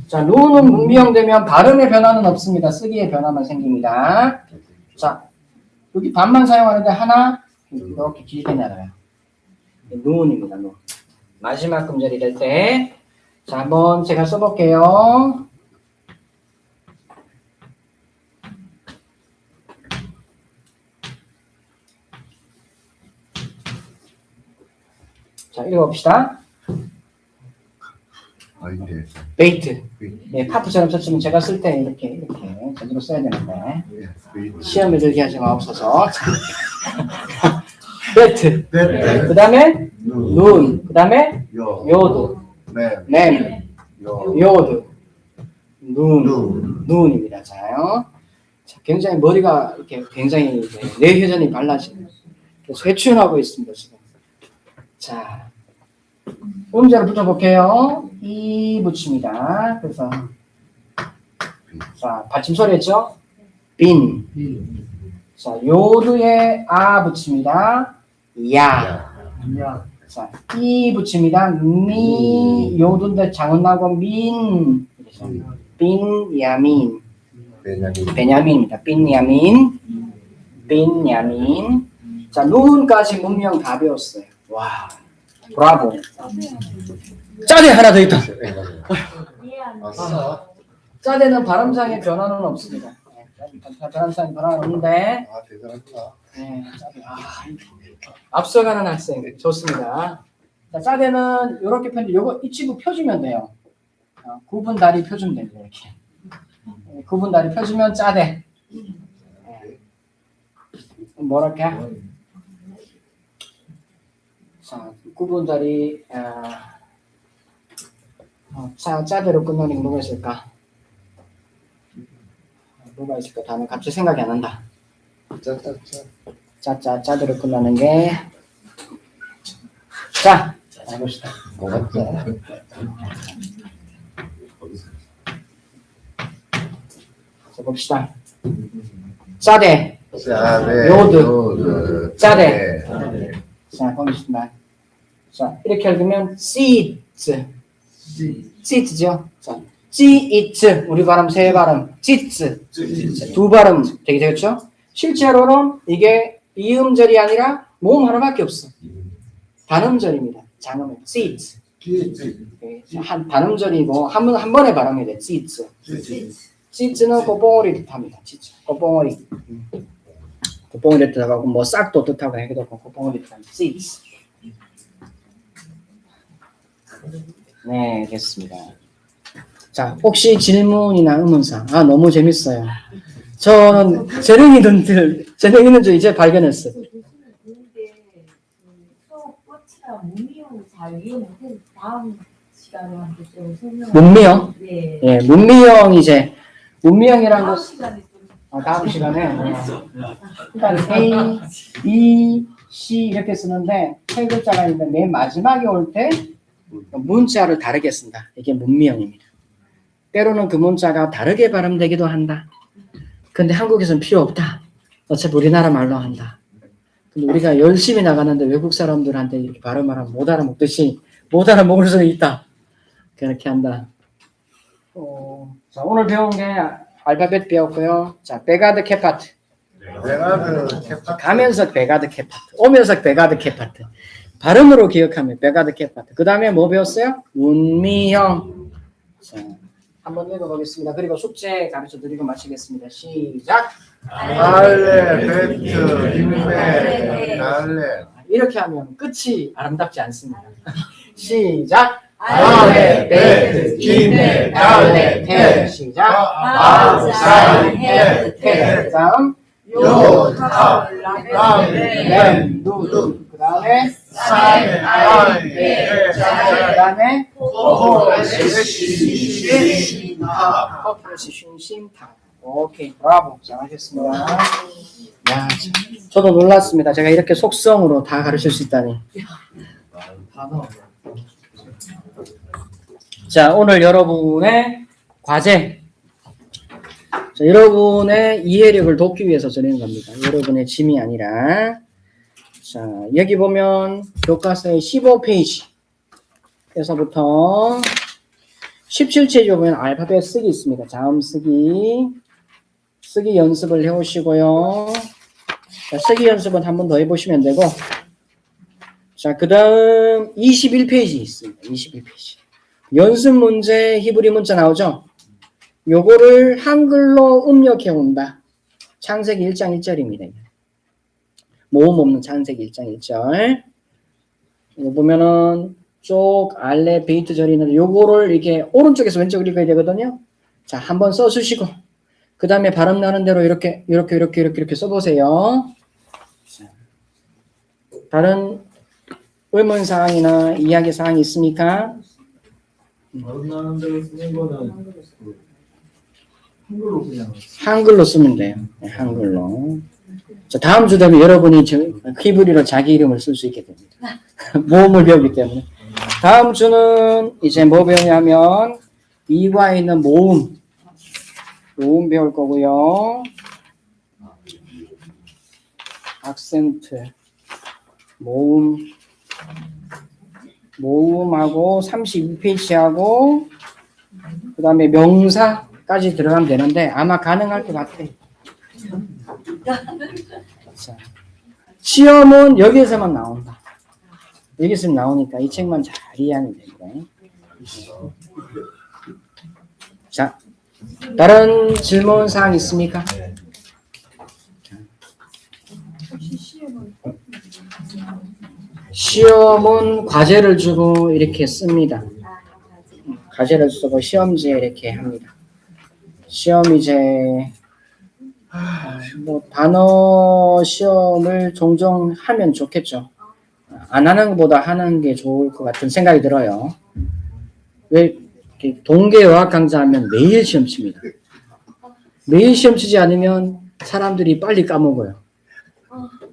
S1: 자, 눈은 문명되면 발음의 변화는 없습니다. 쓰기의 변화만 생깁니다. 자, 여기 반만 사용하는데 하나 이렇게 길게 나가요. 눈입니다. 눈. 마지막 음절이 될 때, 자, 한번 제가 써볼게요. 자, 읽어봅시다.
S2: 아닌데.
S1: 베이트. 예, 카프처럼 썼으면 제가 쓸 때 이렇게 제대로 써야 되는데 시험에 들게 하지 마옵소서. 베이트. 그 다음에 눈. 그 다음에 요드. 램. 요드. 눈입니다. 자요. 자, 굉장히 머리가 이렇게 굉장히 뇌회전이 빨라지는. 그래서 회춘하고 있습니다 지금. 자, 음절을 붙여볼게요. 이 붙입니다. 그래서 자, 받침소리 했죠? 빈. 자, 요드에 붙입니다. 야. 자, 이 붙입니다. 미. 요드인데 장은 나고 민. 빈, 야민. 베냐민입니다. 빈야민. 빈야민. 자, 눈까지 문명 다 배웠어요. 와, 브라보. 짜대 하나 더 있다. 짜대는 발음상의 변화는 없습니다. 발음상의 변화는 없는데.
S2: 대단하구나.
S1: 네, 짜대. 앞서가는 학생 좋습니다. 자, 짜대는 이렇게 요거 이 친구 펴주면 돼요. 구분 다리 펴주면 됩니다. 이렇게. 구분 다리 펴주면 짜대. 뭐랄까? 자, 구분 다리 짜대로 끝나는 게 뭐가 있을까? 뭐가 있을까? 다음에 갑자기 생각이 안 난다. 짜대로 끝나는 게 자, 해봅시다.
S2: 뭐가 짜?
S1: 자, 봅시다. 짜대. 요드. 짜대. 자, 보겠습니다. 자, 이렇게 읽으면 seeds. seeds죠. 자, seeds. 우리 발음 세 발음. seeds. 두 발음 되게 되겠죠? 실제로는 이게 이음절이 아니라 모음 하나밖에 없어. 단음절입니다. 장음은 seeds. 한 단음절이고 한 번에 발음이 돼. seeds. seeds는 꽃봉오리 뜻합니다. 꽃봉오리. 꽃봉오리 뜻하고 뭐 싹도 뜻하고 하기도 하고 꽃봉오리 뜻합니다. seeds. 네, 됐습니다. 자, 혹시 질문이나 의문사항? 너무 재밌어요. 저는 재능 있는 줄 이제 발견했어요.
S5: 수업 꽃이나 문미용을 잘 이해 못해서 다음 시간에 한번 좀 설명.
S1: 문미형?
S5: 네.
S1: 예, 문미형 이제 문미형이라는
S5: 다음
S1: 것
S5: 시간에 좀.
S1: 다음 시간에 일단 A, B, C 이렇게 쓰는데 세 글자가 있는데 맨 마지막에 올 때 문자를 다르게 쓴다. 이게 문미형입니다. 때로는 그 문자가 다르게 발음되기도 한다. 근데 한국에서는 필요 없다. 어차피 우리나라 말로 한다. 근데 우리가 열심히 나가는데 외국 사람들한테 이렇게 발음을 하면 못 알아먹듯이 못 알아먹을 수 있다. 그렇게 한다. 자, 오늘 배운 게 알파벳 배웠고요. 자, 베가드 캐파트.
S2: 내가 그 캐파
S1: 가면서 베가드 캐파트. 오면서 베가드 캐파트. 발음으로 기억하면 베가드 캐파트. 그 다음에 뭐 배웠어요? 문미형. 자, 한번 읽어보겠습니다. 그리고 숙제 가르쳐 드리고 마치겠습니다. 시작.
S2: 알레 베트 힘내 알레
S1: 이렇게 하면 끝이 아름답지 않습니다. 시작.
S2: 알레 베트 힘내 알레 테
S1: 시작.
S2: 아우사이
S1: 그 다음
S2: 요타
S1: 렘 누드. 그 다음에
S2: 사이 아이
S1: 그 다음에 커플레시 쉰심타. 오케이, 브라보. 잘하셨습니다. 야, 저도 놀랐습니다. 제가 이렇게 속성으로 다 가르칠 수 있다니. 자, 오늘 여러분의 과제. 자, 여러분의 이해력을 돕기 위해서 전하는 겁니다. 여러분의 짐이 아니라. 자, 여기 보면 교과서의 15페이지에서부터 17페이지 보면 알파벳 쓰기 있습니다. 자음 쓰기 연습을 해오시고요. 자, 쓰기 연습은 한 번 더 해보시면 되고, 자, 그 다음 21페이지 있습니다. 21페이지. 연습 문제, 히브리 문자 나오죠? 요거를 한글로 음력해 온다. 창세기 1장 1절입니다. 모음 없는 창세기 1장 1절. 이거 보면은 쪽 알레 베이트 절이 있는데 요거를 이렇게 오른쪽에서 왼쪽으로 읽어야 되거든요. 자, 한번 써주시고 그 다음에 발음 나는 대로 이렇게 써보세요. 자, 다른 의문 사항이나 이야기 사항이 있습니까?
S3: 발음 나는 대로 쓰는 거는 한글로 그냥
S1: 한글로 쓰면 돼요. 네, 한글로. 자, 다음 주 되면 여러분이 히브리로 자기 이름을 쓸 수 있게 됩니다. 모음을 배우기 때문에. 다음 주는 이제 뭐 배우냐면 이과에 있는 모음 배울 거고요. 악센트, 모음하고 32페이지하고 그 다음에 명사까지 들어가면 되는데 아마 가능할 것 같아요. 자, 시험은 여기에서만 나온다. 여기서 나오니까 이 책만 잘 이해하면 됩니다. 자, 다른 질문 사항 있습니까? 시험은 과제를 주고 이렇게 씁니다. 과제를 쓰고 시험지에 이렇게 합니다. 시험 이제 뭐 단어 시험을 종종 하면 좋겠죠. 안 하는 것보다 하는 게 좋을 것 같은 생각이 들어요. 왜 동계어학 강좌하면 매일 시험 칩니다. 매일 시험 치지 않으면 사람들이 빨리 까먹어요.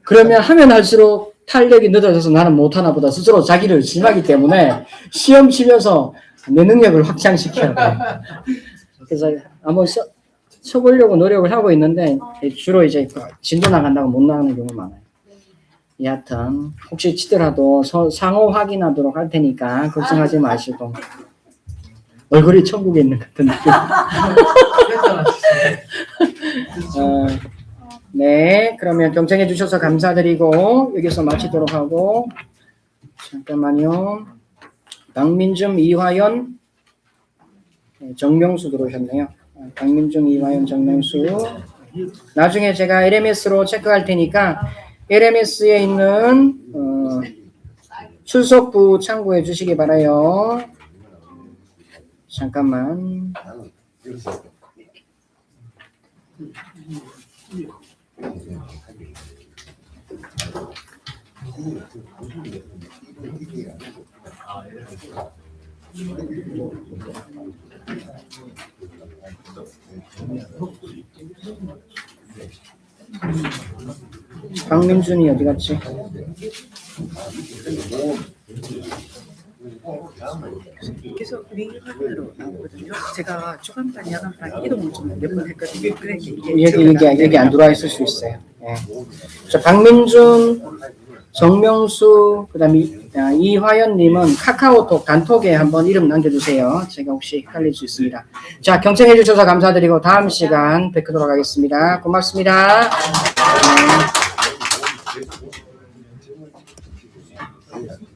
S1: 그러면 하면 할수록 탄력이 늦어져서 나는 못하나 보다 스스로 자기를 심하기 때문에 시험 치면서 내 능력을 확장시켜야 돼요. 그래서 한번 쳐보려고 노력을 하고 있는데 주로 이제 진도 나간다고 못 나가는 경우가 많아요. 여하튼 혹시 치더라도 상호 확인하도록 할 테니까 걱정하지 마시고 얼굴이 천국에 있는 것 같은 느낌. 네, 그러면 경청해 주셔서 감사드리고 여기서 마치도록 하고 잠깐만요. 박민중, 이화연, 정명수 들어오셨네요. 박민중, 이화연, 정명수. 나중에 제가 LMS로 체크할 테니까 LMS에 있는 출석부 참고해 주시기 바라요. 잠깐만. 박민준이 어디 갔지?
S6: 계속 리화로 나오거든요. 제가 초간반, 야간반 이동을 좀 몇 번 했거든요. 그래 이게
S1: 여기 안 들어와 있을 수 있어요. 네. 자, 박민준, 정명수, 그다음에 자, 이화연님은 카카오톡 단톡에 한번 이름 남겨주세요. 제가 혹시 헷갈릴 수 있습니다. 자, 경청해 주셔서 감사드리고 다음 시간 뵙도록 하겠습니다. 고맙습니다. 네.